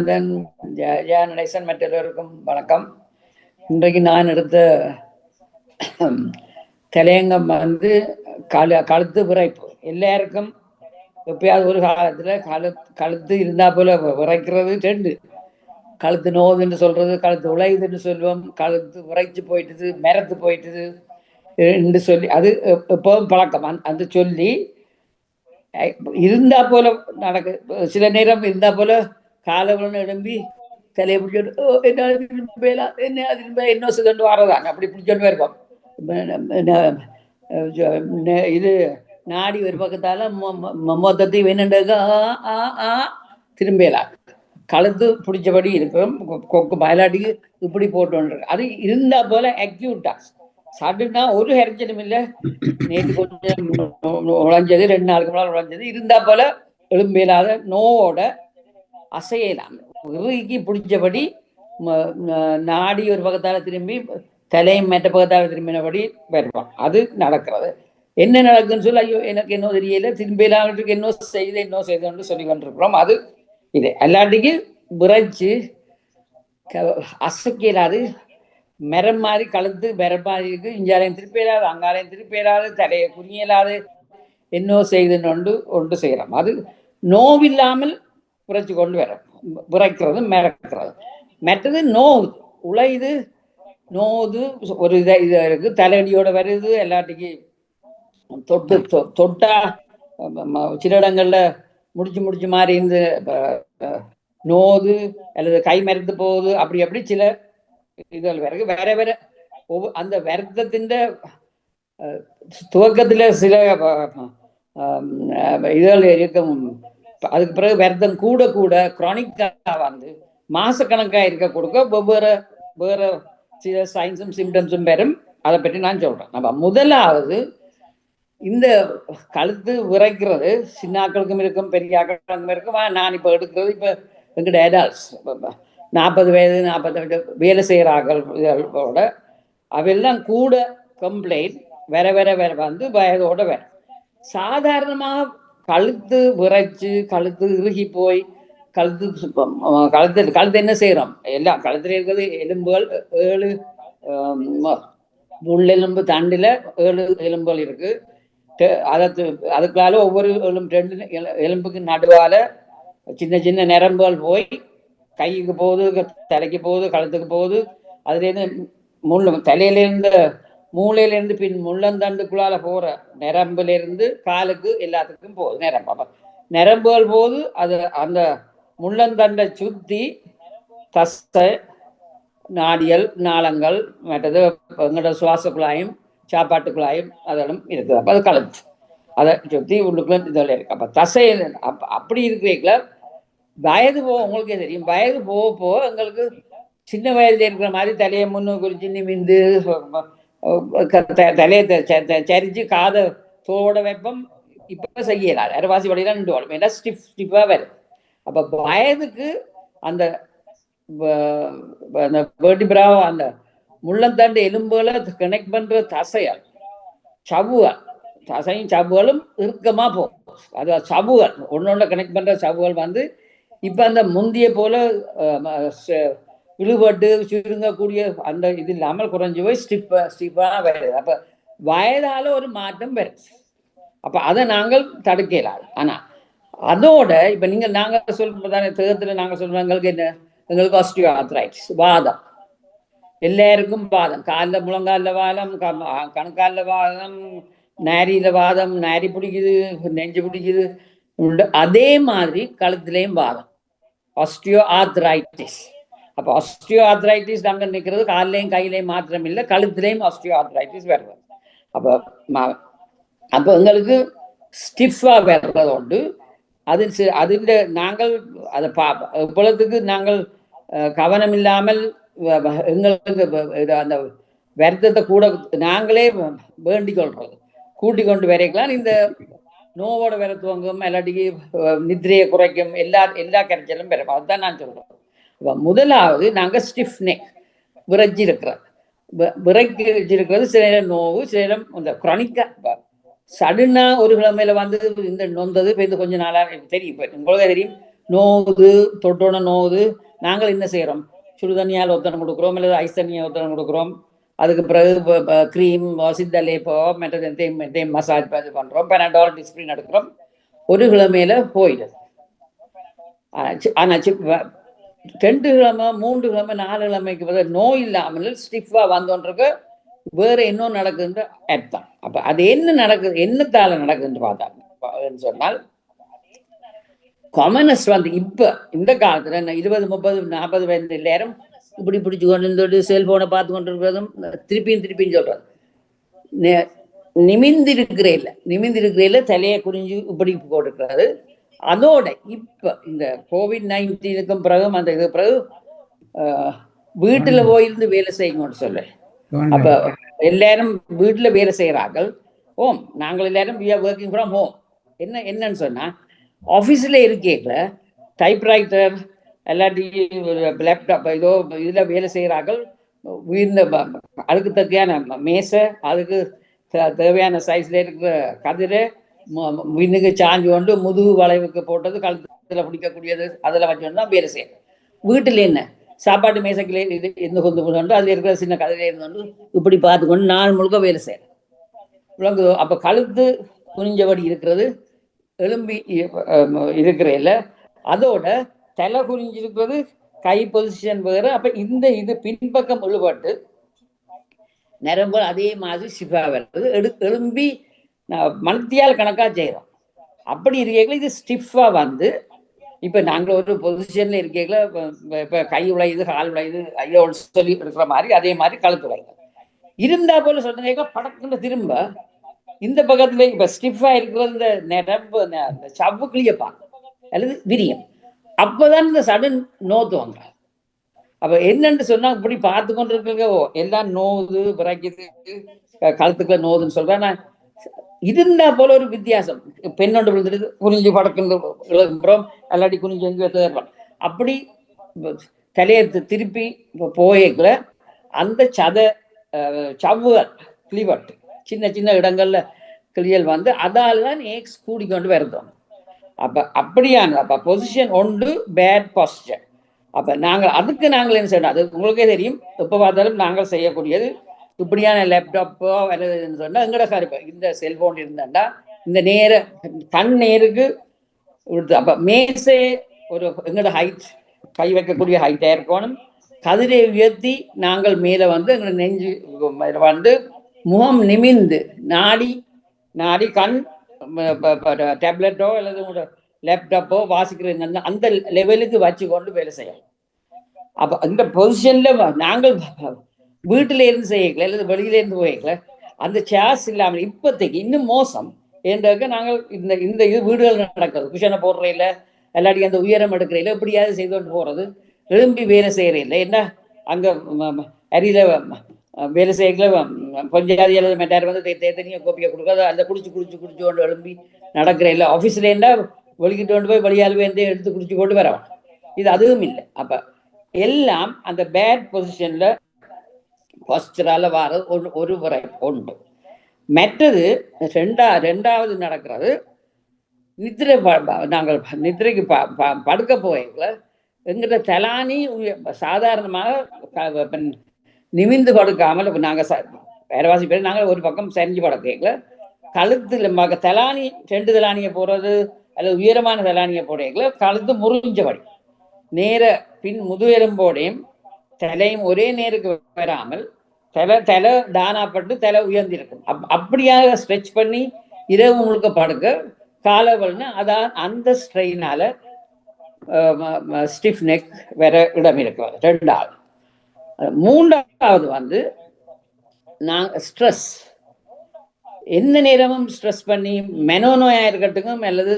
ஜெகநாதன், ஜெயா நடேசன் மற்றவருக்கும் வணக்கம். இன்றைக்கு நான் எடுத்த தலையங்கம் வந்து கழுத்து விரைப்பு. எல்லாருக்கும் எப்பயாவது ஒரு காலத்துல கழுத்து இருந்தா போல விரைக்கிறது ரெண்டு. கழுத்து நோவுதுன்னு சொல்றது, கழுத்து உழையுதுன்னு சொல்லுவோம், கழுத்து விரைச்சு போயிட்டுது, மரத்து போயிட்டுது என்று சொல்லி அது எப்பவும் பழக்கம். அந்த சொல்லி இருந்தா போல நடக்கு. சில நேரம் இருந்தா போல காலவன்னு எழும்பி தலையை பிடிச்சோட்டு என்ன என்ன சொல்லிட்டு வரதாங்க அப்படி பிடிச்சோட்டு இருக்கோம். இது நாடி ஒரு பக்கத்தால மொத்தத்தை வேணுண்டது திரும்பலாம் கழுத்து பிடிச்சபடி இருக்கிறோம். கொக்கு பயலாட்டிக்கு இப்படி போட்டு அது இருந்தா போல அக்யூட்டா சடுனா ஒரு ஹெரிச்சலும் இல்லை. நேற்று கொஞ்சம் உழைஞ்சது, 2 நாளுக்கு முன்னாள் உழைஞ்சது. இருந்தா போல எலும்பியலாத நோவோட அசையலாம். இறுக்கி பிடிச்சபடி நாடி ஒரு பக்கத்தால திரும்பி தலையும் மற்ற பக்கத்தால திரும்பினபடி வருவான். அது நடக்கிறது. என்ன நடக்குதுன்னு சொல்லி ஐயோ எனக்கு என்ன தெரியல, திரும்பியலாமட்டுக்கு என்ன செய்தோன்னு சொல்லி கொண்டிருக்கிறோம். அது இது எல்லாட்டிக்கு விரைச்சு அசைக்கலாது. மரம் மாதிரி கழுத்து மரம் மாதிரி இருக்கு. இஞ்சாலையும் திருப்பியலாது, அங்காலையும் திருப்பியலாது, தலையை குனியலாது, என்னோ செய்துன்னு ஒன்று செய்யறோம். அது நோவில்லாமல் விரைச்சு கொண்டு வரோம். விரைக்கிறது மிரக்கிறது. மற்றது நோவு உழையுது, நோவுது, ஒரு இதை இருக்கு, தலையடியோட வருது. எல்லாத்துக்கும் தொட்டா சில இடங்கள்ல முடிச்சு மாதிரி இருந்து நோது அல்லது கை மறுத்து போகுது. அப்படி சில இதுகள் வேற வேற அந்த வருத்தத்தின் துவக்கத்துல சில இதுகள் இருக்கும். அதுக்கு பிறகு வருத்தம் கூட கூட குரானிக்கா வந்து மாசக்கணக்கா இருக்க கொடுக்க வேற சில சைன்ஸும் சிம்டம்ஸும் பெறும். அதை பற்றி நான் சொல்றேன். நம்ம முதலாவது இந்த கழுத்து விரைக்கிறது சின்னாக்களுக்கும் இருக்கும், பெரிய ஆக்களுக்கும் இருக்கும். நான் இப்ப எடுக்கிறது இப்ப எங்கிட்ட அடால்ட்ஸ் 40 வயது 48 வேலை செய்கிற ஆக்களோட அவையெல்லாம் கூட கம்ப்ளைண்ட் வேற வந்து வயதோட வேற. சாதாரணமாக கழுத்து விரைச்சு கழுத்து இறுகி போய் கழுத்து என்ன செய்யறோம்? எல்லாம் கழுத்துல இருக்கிறது எலும்புகள் 7 உள்ளெலும்பு தண்டுல 7 எலும்புகள் இருக்கு. அதுக்குள்ளால ஒவ்வொரு 2 எலும்புக்கு நடுவால சின்ன சின்ன நரம்புகள் போய் கைக்கு போகுது, தலைக்கு போகுது, கழுத்துக்கு போகுது. அதுலேருந்து தலையிலேருந்து மூளையிலேருந்து பின் முள்ளந்தண்டுக்குள்ளால போற நரம்புலேருந்து காலுக்கு எல்லாத்துக்கும் போகுது நரம்பு. அப்ப நரம்புகள் போது அது அந்த முள்ளந்தண்டை சுத்தி தசை, நாடியல், நாளங்கள், மற்றது எங்களோட சுவாச குழாயும் சாப்பாட்டு குழாயும் அதெல்லாம் இருக்குது. அப்போ அது கழுத்து அதை சுத்தி உள்ளுக்குள்ள இதெல்லாம் இருக்கு. அப்ப தசை அப்படி இருக்கிறீங்களா வயது போக உங்களுக்கே தெரியும். வயது போக எங்களுக்கு சின்ன வயதுல இருக்கிற மாதிரி தலையை முன்னு குறிச்சு நிமிந்து தலையை சரிச்சு காதை தோட வைப்போம். இப்ப செய்யலாம். அரைவாசி வழியில 2 வாரம் ஏன்னா ஸ்டிஃபா வரும். அப்ப வயதுக்கு அந்த வெர்டிபிராவோ அந்த முள்ளந்தாண்டு எலும்புகளை கனெக்ட் பண்ற தசையால் தசையும் சவ்வுகளும் இறுக்கமா போகும். அது சவ்வுகள் ஒன்னொன்னு கனெக்ட் பண்ற சவ்வுகள் வந்து இப்ப அந்த முந்திய போல இழுபட்டு சுருங்கக்கூடிய அந்த இது இல்லாமல் குறைஞ்சு போய் ஸ்டிஃபா வருது. அப்ப வயதால ஒரு மாற்றம் வருது. அப்ப அதை நாங்கள் தடுக்கலாம். ஆனா அதோட இப்ப நாங்க சொல்றதானே தேகத்துல நாங்க சொல்றோம் எங்களுக்கு என்ன, எங்களுக்கு ஆஸ்டியோஆர்த்ரைட்டிஸ் வாதம். எல்லாருக்கும் வாதம். காலில் முழங்காலில் வாதம், கணுக்காலில் வாதம், நாரியில வாதம், நாரி பிடிக்குது, நெஞ்சு பிடிக்குது. அதே மாதிரி கழுத்துலையும் வாதம், ஆஸ்டியோஆர்த்ரைட்டிஸ். அப்ப ஆஸ்டியோஆர்த்ரைட்டிஸ் நாங்க நிற்கிறது காலிலையும் கையிலையும் மாத்திரம் இல்லை, கழுத்துலையும் ஆஸ்டியோஆர்த்ரைட்டிஸ் வருது. அப்ப எங்களுக்கு ஸ்டிஃபா வர்றது உண்டு. அதில் நாங்கள் அதை இப்பொழுதுக்கு நாங்கள் கவனம் இல்லாமல் எங்களுக்கு அந்த வருத்தத்தை கூட நாங்களே வேண்டிக் கொள்றது கூட்டிக் கொண்டு வரைக்கலாம். இந்த நோவோட வேற துவங்கும், இல்லாட்டிக்கு நித்திரையை குறைக்கும், எல்லா கரைச்சலும் பெறும். அதுதான் நான் சொல்றேன். முதலாவது நாங்க ஸ்டிஃப் நெக் விரைச்சி இருக்கிறது சில நேரம் நோவு, சில நேரம் இந்த குரானிக்கா சடுனா ஒரு கிழமையில வந்து இந்த நொந்தது இப்போ இந்த கொஞ்ச நாளாக தெரியும். உங்களுக்கு தெரியும் நோவுது, தொட்டோன நோவுது. நாங்கள் என்ன செய்கிறோம்? சுடு தண்ணியால் ஒத்தனம் கொடுக்குறோம், அல்லது ஐஸ் தண்ணியை ஒத்தனம் கொடுக்குறோம். அதுக்கு பிறகு க்ரீம், சித்தலேப்போ, மற்றது மசாஜ் பண்ணுறோம், பெனடால், டிஸ்பிரின் எடுக்கிறோம். ஒரு கிழமையில போயிடுது. ஆனால் 2 கிழமை, 3 கிழமை, 4 கிழமைக்கு பிறகு நோய் இல்லாமல் ஸ்டிஃபா வந்தோன்றிருக்கு. வேற என்ன நடக்குதுன்ற அர்த்தம். அப்ப அது என்ன நடக்குது, என்னத்தால நடக்குதுன்னு பார்த்தா சொன்னால், கம்யூனிஸ்ட் வந்து இப்ப இந்த காலத்துல 20, 30, 40 வயது எல்லாரும் இப்படி பிடிச்சு கொண்டு செல்போனை பார்த்து கொண்டு இருக்கிறதும் திருப்பியும் சொல்றது. நிமிந்திருக்கிறேன் தலையை குறிஞ்சு இப்படி போட்டுக்கிறது. அதோட இப்ப இந்த COVID-19 பிறகு அந்த இது பிறகு வீட்டுல போயிருந்து வேலை செய்யணும்னு சொல்ல. அப்ப எல்லாரும் வீட்டுல வேலை செய்யறார்கள். நாங்கள் எல்லாரும் ஒர்க்கிங் ஃப்ரம் ஹோம். என்னன்னு சொன்னா, ஆஃபீஸில் இருக்கேங்கள டைப்ரைட்டர் எல்லாத்தையும் லேப்டாப் ஏதோ இதில் வேலை செய்கிறார்கள். இந்த அதுக்கு தக்கையான மேசை, அதுக்கு தேவையான சைஸில் இருக்கிற கதிரை விண்ணுக்கு சாஞ்சு கொண்டு முதுகு வளைவுக்கு போட்டது, கழுத்தில் பிடிக்கக்கூடியது, அதில் வச்சுட்டு தான் வேலை செய்யணும். வீட்டில் என்ன சாப்பாட்டு மேசைக்கிலே இது இருந்து கொண்டு அதில் இருக்கிற சின்ன கதிரை இருந்து இப்படி பார்த்துக்கொண்டு நாள் முழுக்க வேலை செய்யணும். விளங்குதோ? அப்போ கழுத்து குனிஞ்சபடி இருக்கிறது, எலும்பி இருக்கிற அதோட தலை குறிஞ்சிருக்கிறது, கை பொசிஷன் வேறு. அப்ப இந்த இது பின்பக்கம் இழுபட்டு நரம்பு அதே மாதிரி சிஃபா வருது. எலும்பி மனத்தியால் கணக்கா செய்யறோம். அப்படி இருக்கீங்களா இது ஸ்டிஃபா வந்து இப்ப நாங்கள் ஒரு பொசிஷன்ல இருக்கீங்களா, இப்ப கை உழையுது, கால் உழையுது, ஐயோ சொல்லி இருக்கிற மாதிரி அதே மாதிரி கழுத்து உழையுது. இருந்தா போல சொன்னீங்க படக்குன்னு திரும்ப இந்த பக்கத்துல இப்ப ஸ்டிஃபா இருக்கிறது இந்த நரம்பு சவ்வு கிளியப்பாங்க அல்லது விரியம். அப்பதான் இந்த சடன் நோத்துவாங்க. அப்ப என்னன்னு சொன்னா இப்படி பார்த்து கொண்டு இருக்க எல்லாம் நோவுது, விரைக்குது, கழுத்துக்குள்ள நோவுதுன்னு சொல்றேன். நான் இருந்தா போல ஒரு வித்தியாசம். பெண்ணொண்டு விழுந்துட்டு குனிஞ்சு படக்குறோம், அல்லாட்டி குனிஞ்சு எங்க தேர்றோம். அப்படி தலையை திருப்பி போயக்குள்ள அந்த சவ்வுகள் கிளிவட்டு சின்ன சின்ன இடங்கள்ல கிளியல் வந்து அதால்தான் ஏக்ஸ் கூடிக்கொண்டு வருதோம். அப்ப அப்படியான அப்ப பொசிஷன் ஒன்று பேட் பாஸ்டர். அப்ப அதுக்கு நாங்கள் என்ன செய்யணும், அது உங்களுக்கே தெரியும். எப்ப பார்த்தாலும் நாங்கள் செய்யக்கூடியது இப்படியான லேப்டாப்போ அல்லதுன்னு சொன்னா எங்கட கருப்பு இந்த செல்போன் இருந்தாண்டா இந்த கண் நேருக்கு அப்ப மேசே ஒரு எங்கட ஹைட், கை வைக்கக்கூடிய ஹைட்டா இருக்கணும். கதிரை உயர்த்தி நாங்கள் மேல வந்து எங்க நெஞ்சு வந்து முகம் நிமிந்து நாடி கண் டேப்லெட்டோ அல்லது லேப்டாப்போ வாசிக்கிற அந்த லெவலுக்கு வச்சு கொண்டு வேலை செய்யலாம். அப்ப அந்த பொசிஷன்ல நாங்கள் வீட்டில இருந்து செய்யல அல்லது வெளியில இருந்து போய்க்கல, அந்த சேர்ஸ் இல்லாமல் இப்போதைக்கு இன்னும் மோசம் என்றாக்க நாங்கள் இந்த இது வீடுகள் நடக்குது. குஷனை போடுறையில எல்லாத்தையும் அந்த உயரம் எடுக்கிறையில எப்படியாவது செய்து கொண்டு போறது, எழும்பி வேலை செய்யறையில என்ன அங்க அரியில வேலை செய்யல கொஞ்சம் அல்லது மெட்டார் வந்து தேத்தனியாக கோப்பியை கொடுக்காது, அந்த குடிச்சு கொண்டு எழும்பி நடக்கிறையில ஆஃபீஸ்ல இருந்தா வெளிக்கிட்டு கொண்டு போய் வழியால் வேந்தே எடுத்து குடிச்சு கொண்டு வரலாம். இது அதுவும் இல்லை. அப்ப எல்லாம் அந்த பேட் பொசிஷன்ல பாஸ்டரால வர ஒரு முறை உண்டு. மற்றது ரெண்டாவது நடக்கிறது நித்திரை. நாங்கள் நித்திரைக்கு படுக்க போய்கள எங்கிட்ட தலானி சாதாரணமாக நிமிந்து படுக்காமல் நாங்கள் வேறவாசி பேர் நாங்கள் ஒரு பக்கம் சரிஞ்சு படுக்கல, கழுத்துல தலானி 2 தலானியை போடுறது அல்லது உயரமான தலானியை போடையல கழுத்து முறிஞ்சபடி நேர பின் முதுகெலும்போடையும் தலையும் ஒரே நேருக்கு வராமல் தலை தானாப்பட்டு தலை உயர்ந்திருக்கும். அப்படியாக ஸ்ட்ரெச் பண்ணி இரவு முழுக்க படுக்க காலவல்னா அதான் அந்த ஸ்ட்ரெயினால ஸ்டிஃப் நெக் வேற இடம் இருக்கு. 2வது. 3வது வந்து ஸ்ட்ரெஸ். எந்த நேரமும் ஸ்ட்ரெஸ் பண்ணி மெனோநோயா இருக்கட்டுக்கும் அல்லது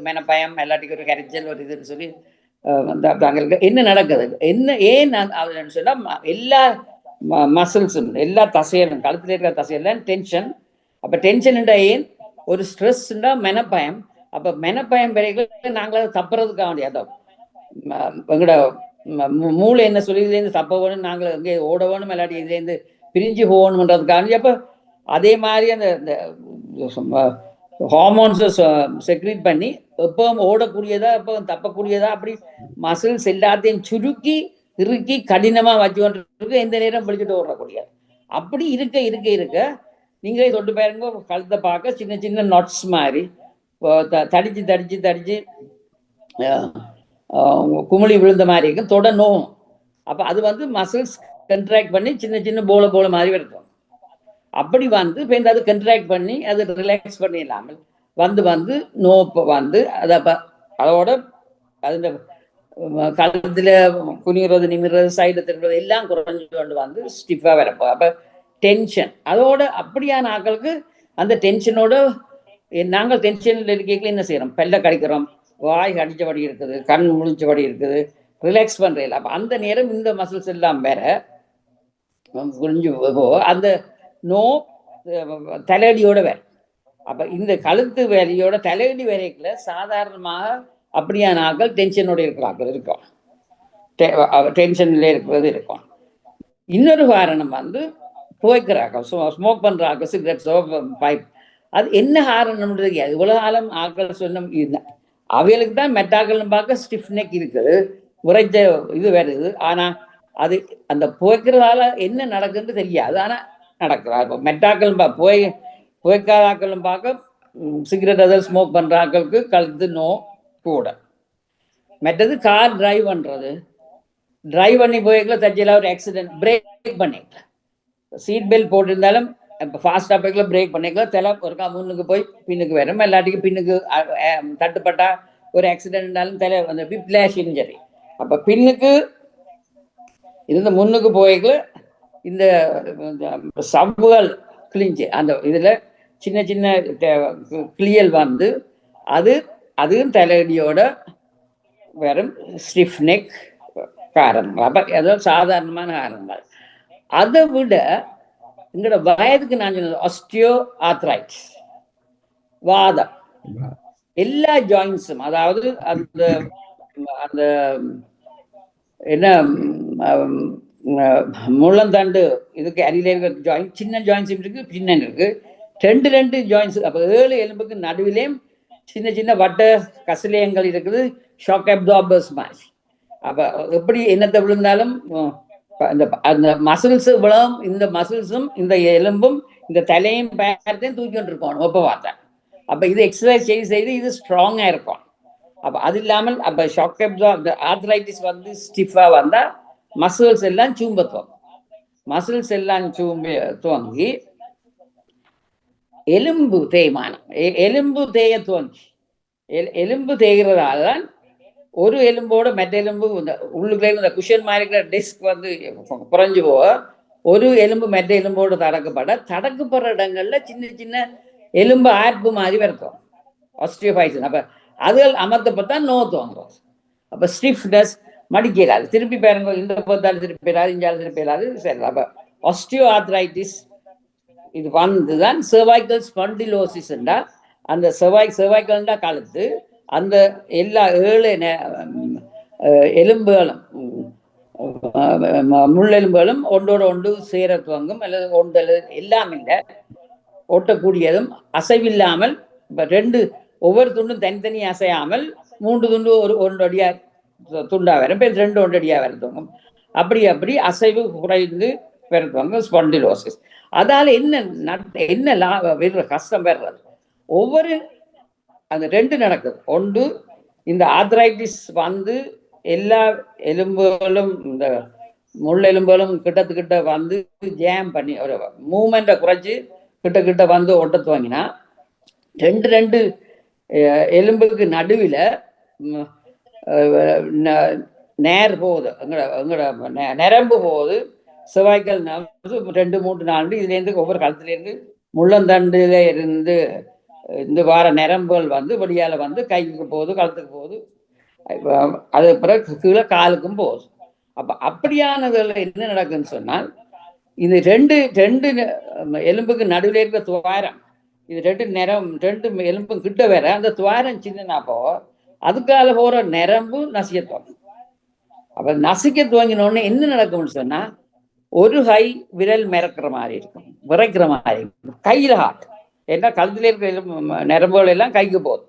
மெனப்பயம் எல்லாத்துக்கும் ஒரு கரைச்சல் ஒரு இதுன்னு சொல்லி என்ன நடக்குது, ஏன் சொன்னா எல்லா மசில்ஸும் எல்லா தசையிலும் கழுத்துல இருக்கிற தசையெல்லாம் டென்ஷன். அப்ப டென்ஷன் ஏன் ஒரு ஸ்ட்ரெஸ்னா மெனப்பயம். அப்ப மெனப்பயம் வரைக்கும் நாங்கள் தப்புறதுக்காக வேண்டியதோ எங்களோட மூளை என்ன சொல்லி இதுலேருந்து தப்ப வேணும், நாங்கள் இங்கே ஓட வேணும், இல்லாட்டி இதுலேருந்து பிரிஞ்சு போகணுன்றதுக்காக. அப்ப அதே மாதிரி அந்த ஹார்மோன்ஸை செக்ரீட் பண்ணி எப்பவும் ஓடக்கூடியதா எப்பவும் தப்பக்கூடியதா அப்படி மசில்ஸ் எல்லாத்தையும் சுருக்கி இறுக்கி கடினமா வச்சு கொண்டு எந்த நேரம் பிடிச்சிட்டு ஓடக்கூடியது. அப்படி இருக்க இருக்க இருக்க நீங்களே தொட்டு பாருங்க, கழுத்தை பார்க்க சின்ன சின்ன நொட்ஸ் மாதிரி தடிச்சு தடிச்சு தடிச்சு குமிழி விழுந்த மாதிரி இருக்கும், தொட நோவும். அப்ப அது வந்து மசில்ஸ் கண்ட்ராக்ட் பண்ணி சின்ன சின்ன போல போல மாதிரி இருக்கும். அப்படி வந்து இப்போ அது கண்ட்ராக்ட் பண்ணி அது ரிலாக்ஸ் பண்ணி இல்லாமல் வந்து வந்து நோப்பு வந்து அதை அதோட அது கழுத்துல குனிகிறது நிமிடுறது சைடு திரும்புறது எல்லாம் குறைஞ்சு கொண்டு வந்து ஸ்டிஃபாக வரப்போ அப்போ டென்ஷன் அதோட அப்படியான ஆட்களுக்கு அந்த டென்ஷனோட நாங்கள் டென்ஷனில் இருக்கைகள் என்ன செய்கிறோம், பெல்ல கடிக்கிறோம், வாய் அடித்தபடி இருக்குது, கண் முழிச்சபடி இருக்குது, ரிலாக்ஸ் பண்ணுறதில்ல. அப்போ அந்த நேரம் இந்த மசில்ஸ் எல்லாம் வேற புரிஞ்சு அந்த நோ தலையடியோட வேற. அப்போ இந்த கழுத்து வேலையோட தலையடி வேலைக்குள்ள சாதாரணமாக அப்படியான ஆக்கள் டென்ஷனோட இருக்கிற ஆக்கள் இருக்கும், டென்ஷன்ல இருக்கிறது இருக்கும். இன்னொரு காரணம் வந்து புகைக்கிறாங்க, ஸ்மோக் பண்றாங்க, சிகரெட்ஸோ பைப். அது என்ன காரணம்ன்றது தெரியாது. இவ்வளவு காலம் ஆக்கள் சொன்ன அவைகளுக்கு தான் மெட்டாக்கள் பார்க்க ஸ்டிஃப் நெக் இருக்குது, உரைச்ச இது வருது. ஆனா அது அந்த புகைக்கிறதால என்ன நடக்குதுன்னு தெரியாது, ஆனா நடக்கிறாங்க. மெட்டாக்கள் புகைக்காத ஆக்களும் பார்க்க சிகரெட் அதில் ஸ்மோக் பண்ற ஆக்களுக்கு கழுத்து நோ கூட. மற்றது கார் டிரைவ் பண்றது, டிரைவ் பண்ணி போய்க்கல தச்சில ஒரு ஆக்சிடென்ட், பிரேக் பண்ணிக்கலாம், சீட் பெல்ட் போட்டிருந்தாலும் இப்போ ஃபாஸ்ட்டாக போய்க்கல பிரேக் பண்ணிக்கலாம், தலை ஒருக்கா முன்னுக்கு போய் பின்னுக்கு வரும், எல்லாத்துக்கும் பின்னுக்கு தட்டுப்பட்டா ஒரு ஆக்சிடென்ட் இருந்தாலும் தலை வந்து விப்ளாஷ் இன்ஜரி. அப்போ பின்னுக்கு இருந்து முன்னுக்கு போய்க்கல இந்த சவ்வுகள் கிழிஞ்சு அந்த இதில் சின்ன சின்ன கிளியல் வந்து அதுவும் தலையடியோட வெறும் ஸ்டிஃப் நெக் காரணங்கள். அப்போ ஏதோ சாதாரணமான காரணங்கள். அதை விட எங்களோட வயதுக்கு நான் சொன்னது ஆஸ்டியோ ஆர்த்ரைட்டிஸ், வாதம், எல்லா ஜாயின்ஸும், அதாவது அந்த அந்த என்ன முள்ளந்தண்டு இதுக்கு அருகில் இருக்கிற ஜாயின்ட், சின்ன ஜாயின்ஸ் இருக்கு, சின்ன இருக்கு, ரெண்டு ஜாயின்ஸ். அப்போ 7 எலும்புக்கு நடுவிலேயும் சின்ன சின்ன வட்ட கசலேயங்கள் இருக்குது, ஷாக் அப்சார்பர்ஸ் மாதிரி. அப்போ எப்படி என்னத்தை விழுந்தாலும் அந்த மசில்ஸ் விழும், இந்த மசில்ஸும் இந்த எலும்பும் இந்த தலையும் பேரத்தையும் தூக்கிட்டு இருக்கோம் ஒப்ப பார்த்தா. அப்போ இது எக்ஸசைஸ் செய்து இது ஸ்ட்ராங்காக இருக்கும். அப்போ அது இல்லாமல் அப்போ ஷாக் அப்சார்ப் ஆர்த்ரைட்டிஸ் வந்து ஸ்டிஃபாக வந்தால் மசில்ஸ் எல்லாம் சூம்பத்துவம், மசில்ஸ் எல்லாம் துவங்கி எலும்பு தேய்மானம், எலும்பு தேய துவங்கி, எலும்பு தேய்கிறதால தான் ஒரு எலும்போட மற்ற எலும்பு உள்ளுக்குள்ளே இந்த குஷன் மாதிரி இருக்கிற டிஸ்க் வந்து குறைஞ்சு போக ஒரு எலும்பு மற்ற எலும்போடு தடக்குப்படுற இடங்கள்ல சின்ன சின்ன எலும்பு ஆர்ப்பு மாதிரி வருத்தோம், ஆஸ்டியோபைட்டிஸ். அப்போ அதுகள் அமர்த்தப்பட்டா நோ துவங்கும். அப்போ ஸ்டிஃப்னஸ் மடிக்கிறாது, திருப்பி பாருங்க, இந்த பார்த்தாலும் திருப்பி பெறாது, இஞ்சாலும் திருப்பி பெறாது, சரி. அப்போ ஆஸ்டியோ ஆர்த்ரைட்டிஸ் இது வந்துதான் செர்வைக்கல் ஸ்பாண்டிலோசிஸ்ண்டா, அந்த செர்வைக்கல்ண்டா கழுத்து, அந்த எல்லா 7 எலும்புகளும் முள்ளெலும்புகளும் ஒன்றோட ஒன்று சேர துவங்கும், அல்லது ஒன்று எல்லாம் இல்லை ஒட்டக்கூடியதும் அசைவில்லாமல். இப்போ 2 ஒவ்வொரு துண்டும் தனித்தனி அசையாமல் 3 துண்டு ஒன்றடியா துண்டா வரும், 2 ஒன்றடியா வருத்துவங்கும். அப்படி அசைவு குறைந்து வருத்துவாங்க ஸ்பாண்டிலோசிஸ். அதால என்ன கஷ்டம் வர்றது, ஒவ்வொரு அந்த 2 நடக்குது. ஒன்று இந்த ஆர்த்ரைட்டிஸ் வந்து எல்லா எலும்புகளும் இந்த முள்ளெலும்புகளும் கிட்ட வந்து ஜாம் பண்ணி ஒரு மூமெண்ட்டை குறைச்சி கிட்ட வந்து ஒட்ட துவங்கினா 2 எலும்புக்கு நடுவில் நேர் போகுது, எங்களோட நரம்பு போகுது, செவ்வாய்க்கல் 2, 3, 4 இதுலேருந்து ஒவ்வொரு காலத்துலேருந்து முள்ளந்தண்டுல இருந்து இந்த வார நரம்புகள் வந்து வெளியால் வந்து கைக்கு போகுது, கழுத்துக்கு போகுது, அது பிறகு கீழே காலுக்கும் போகுது. அப்போ அப்படியானதுல என்ன நடக்குதுன்னு சொன்னால், இது 2 எலும்புக்கு நடுவில் இருக்கிற துவாரம், இது 2 எலும்பும் கிட்ட வேற அந்த துவாரம் சின்னனா போக அதுக்கால போகிற நரம்பு நசிக்க துவங்கும். அப்போ நசிக்க துவங்கினோடனே என்ன நடக்கும்னு சொன்னா, ஒரு கை விரல் மிரக்கிற மாதிரி இருக்கும், விரைக்கிற மாதிரி இருக்கும், கையில் ஹார்ட். ஏன்னா கழுத்துல இருக்கிற நரம்புகள் எல்லாம் கைக்கு போகுது.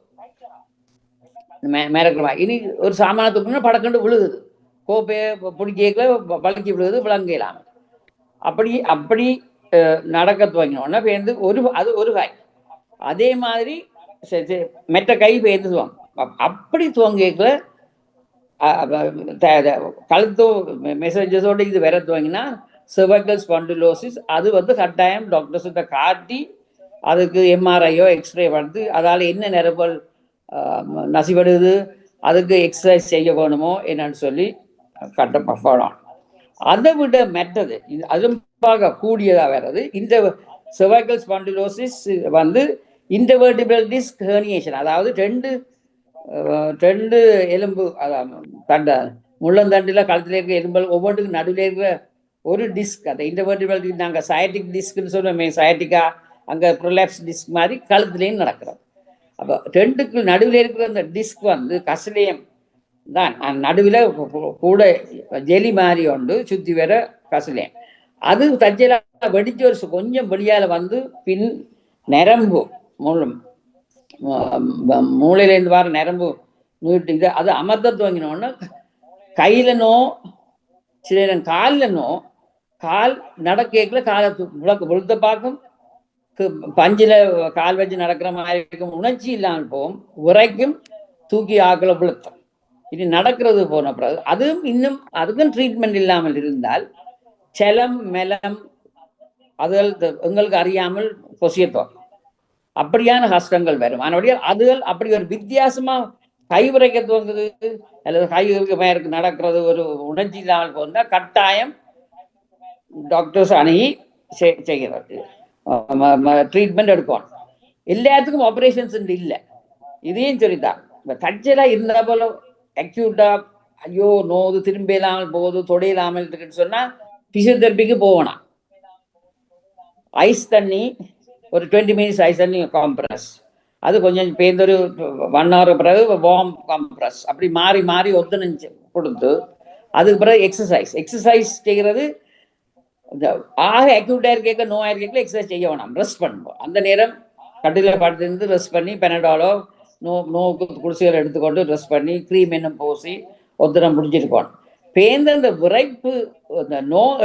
மிரக்கிறமா. இனி ஒரு சாமானத்துக்குன்னா படக்கண்டு விழுகுது, கோப்பையை பிடிக்கல வலிக்கி விழுகுது, விளங்கலாம். அப்படி அப்படி நடக்க துவங்கினோன்னா பேருந்து அது ஒரு காய். அதே மாதிரி மெட்ட கை பேருந்து துவங்க. அப்படி துவங்கிக்கல கழுத்து மெசேஜஸோட இது வேற துவங்கினா cervical spondylosis. அது வந்து கட்டாயம் டாக்டர்ஸ்கிட்ட காட்டி அதுக்கு எம்ஆர்ஐயோ எக்ஸ்ரே வந்து அதால் என்ன நரம்புகள் நசிபடுது, அதுக்கு எக்ஸசைஸ் செய்ய வேணுமோ என்னன்னு சொல்லி கட்டப்படும். அதை விட மெட்டது அதுவும் பார்க்க கூடியதாக வர்றது இந்த cervical spondylosis வந்து இன்டர்வெர்டிபிரல் டிஸ்க் ஹெர்னியேஷன். அதாவது ரெண்டு எலும்பு, தண்ட முள்ளந்தண்டில் கழுத்தில் இருக்கிற எலும்பு ஒவ்வொன்றுக்கும் நடுவில் இருக்கிற ஒரு டிஸ்க், அந்த இன்டர்வெர்டிபிரல் நாங்கள் சயாட்டிக் டிஸ்க்னு சொல்லுவோமே, சயாட்டிக்கா அங்கே ப்ரொலாப்ஸ் டிஸ்க் மாதிரி கழுத்துலேயும் நடக்கிறது. அப்போ ரெண்டுக்கு நடுவில் இருக்கிற அந்த டிஸ்க் வந்து கசிலேயம் தான், நடுவில் கூட ஜெலி மாதிரி உண்டு சுற்றி வர கசிலேயம். அது தச்சலாக வெடிச்சு ஒரு கொஞ்சம் வெளியால் வந்து பின் நரம்பு மூளையிலேருந்து வர நரம்பு நீட்டு அது அமர்த்த துவங்கினோன்னா கையிலனோ சில நேரம் காலிலனோ, கால் நடக்கல காலை விழுத்த பார்க்கும், பஞ்சில் கால் வச்சு நடக்கிற மாதிரி இருக்கும், உணர்ச்சி இல்லாமல் போகும், உரைக்கும், தூக்கி ஆக்களை விழுத்தம். இது நடக்கிறது போன பிறகு அதுவும் இன்னும் அதுக்கும் ட்ரீட்மெண்ட் இல்லாமல் இருந்தால் செலம் மெலம் அதுகள் எங்களுக்கு அறியாமல் பொசியத்தோம், அப்படியான கஷ்டங்கள் வரும். ஆனால் அதுகள் அப்படி ஒரு வித்தியாசமா கை உரைக்க துவங்குது அல்லது கைகளுக்கு மேற்கு நடக்கிறது ஒரு உணர்ச்சி இல்லாமல் போனால் கட்டாயம் டாக்டர்ஸ் அணுகி செய்கிறது, ட்ரீட்மெண்ட் எடுக்கணும். எல்லாத்துக்கும் ஆப்ரேஷன்ஸ் இல்லை. இதையும் சொல்லித்தான் இப்போ தச்சலாக இருந்தா போல அக்யூட்டா ஐயோ நோது திரும்ப இல்லாமல் போகுது, தொடையில்லாமல் இருக்குன்னு சொன்னால் பிசியோதெரபிக்கு போகணும். ஐஸ் தண்ணி ஒரு 20 minutes ஐஸ் தண்ணி காம்ப்ரஸ், அது கொஞ்சம் பேருந்து ஒரு 1 hour பிறகு வார்ம் காம்ப்ரஸ், அப்படி மாறி மாறி ஒத்துணைஞ்சு கொடுத்து அதுக்கு பிறகு எக்ஸசைஸ் செய்கிறது. ஆக அக்யூட்டாக கேட்க நோயாக கேட்கல எக்ஸசைஸ் செய்ய வேணாம், ரெஸ்ட் பண்ணுவோம். அந்த நேரம் கட்டில படுத்திருந்து ரெஸ்ட் பண்ணி பெனடாலோ நோக்கு குடிசைகள் எடுத்துக்கொண்டு ரெஸ்ட் பண்ணி க்ரீம் என்னும் பூசி ஒத்துரம் பிடிச்சிருக்கணும். பேருந்து அந்த விரைப்பு இந்த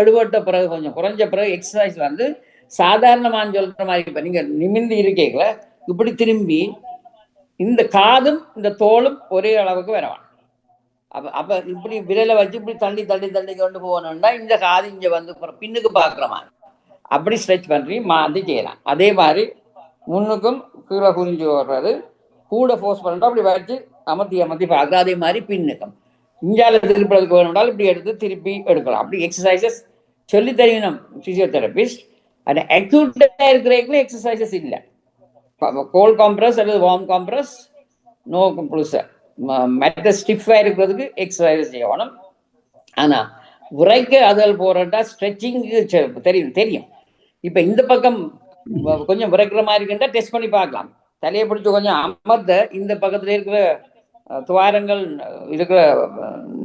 எடுபட்ட பிறகு கொஞ்சம் குறைஞ்ச பிறகு எக்ஸசைஸ் வந்து சாதாரணமான சொல்ற மாதிரி இப்போ நீங்கள் நிமிர்ந்து இருக்கீங்கள இப்படி திரும்பி இந்த காதும் இந்த தோளும் ஒரே அளவுக்கு வரவான். அப்போ இப்படி விரலை வச்சு இப்படி தள்ளி தள்ளி தள்ளி கொண்டு போகணும்னா இந்த காது இங்கே வந்து பின்னுக்கு பார்க்குற மாதிரி அப்படி ஸ்ட்ரெச் பண்ணி மாற்றி செய்யலாம். அதே மாதிரி முன்னுக்கும் கீழே குறிஞ்சி வர்றது கூட ஃபோர்ஸ் பண்ணுறோம், அப்படி வச்சு அமர்த்தி பார்க்குறோம். அதே மாதிரி பின்னுக்கும் இந்தியாவில் திருப்பதுக்கு வேணும்னாலும் இப்படி எடுத்து திருப்பி எடுக்கலாம். அப்படி எக்ஸசைசஸ் சொல்லி தெரியணும் ஃபிசியோதெரபிஸ்ட். அது அக்யூட்டாக இருக்கிறவங்களே எக்ஸசைசஸ் இல்லை. கோல்ட் காம்ப்ரஸ் அல்லது வார்ம் காம்ப்ரஸ் நோ புதுசாக மற்ற ஸ்டிஃபாக இருக்கிறதுக்கு எக்ஸசைஸ் செய்யணும். ஆனால் உரைக்க அதில் போகிறட்டா ஸ்ட்ரெச்சிங்கு தெரியும். இப்போ இந்த பக்கம் கொஞ்சம் உரைக்கிற மாதிரி இருக்குன்னா டெஸ்ட் பண்ணி பார்க்கலாம். தலையை பிடிச்சி கொஞ்சம் அமர்த்த இந்த பக்கத்தில் இருக்கிற துவாரங்கள் இருக்கிற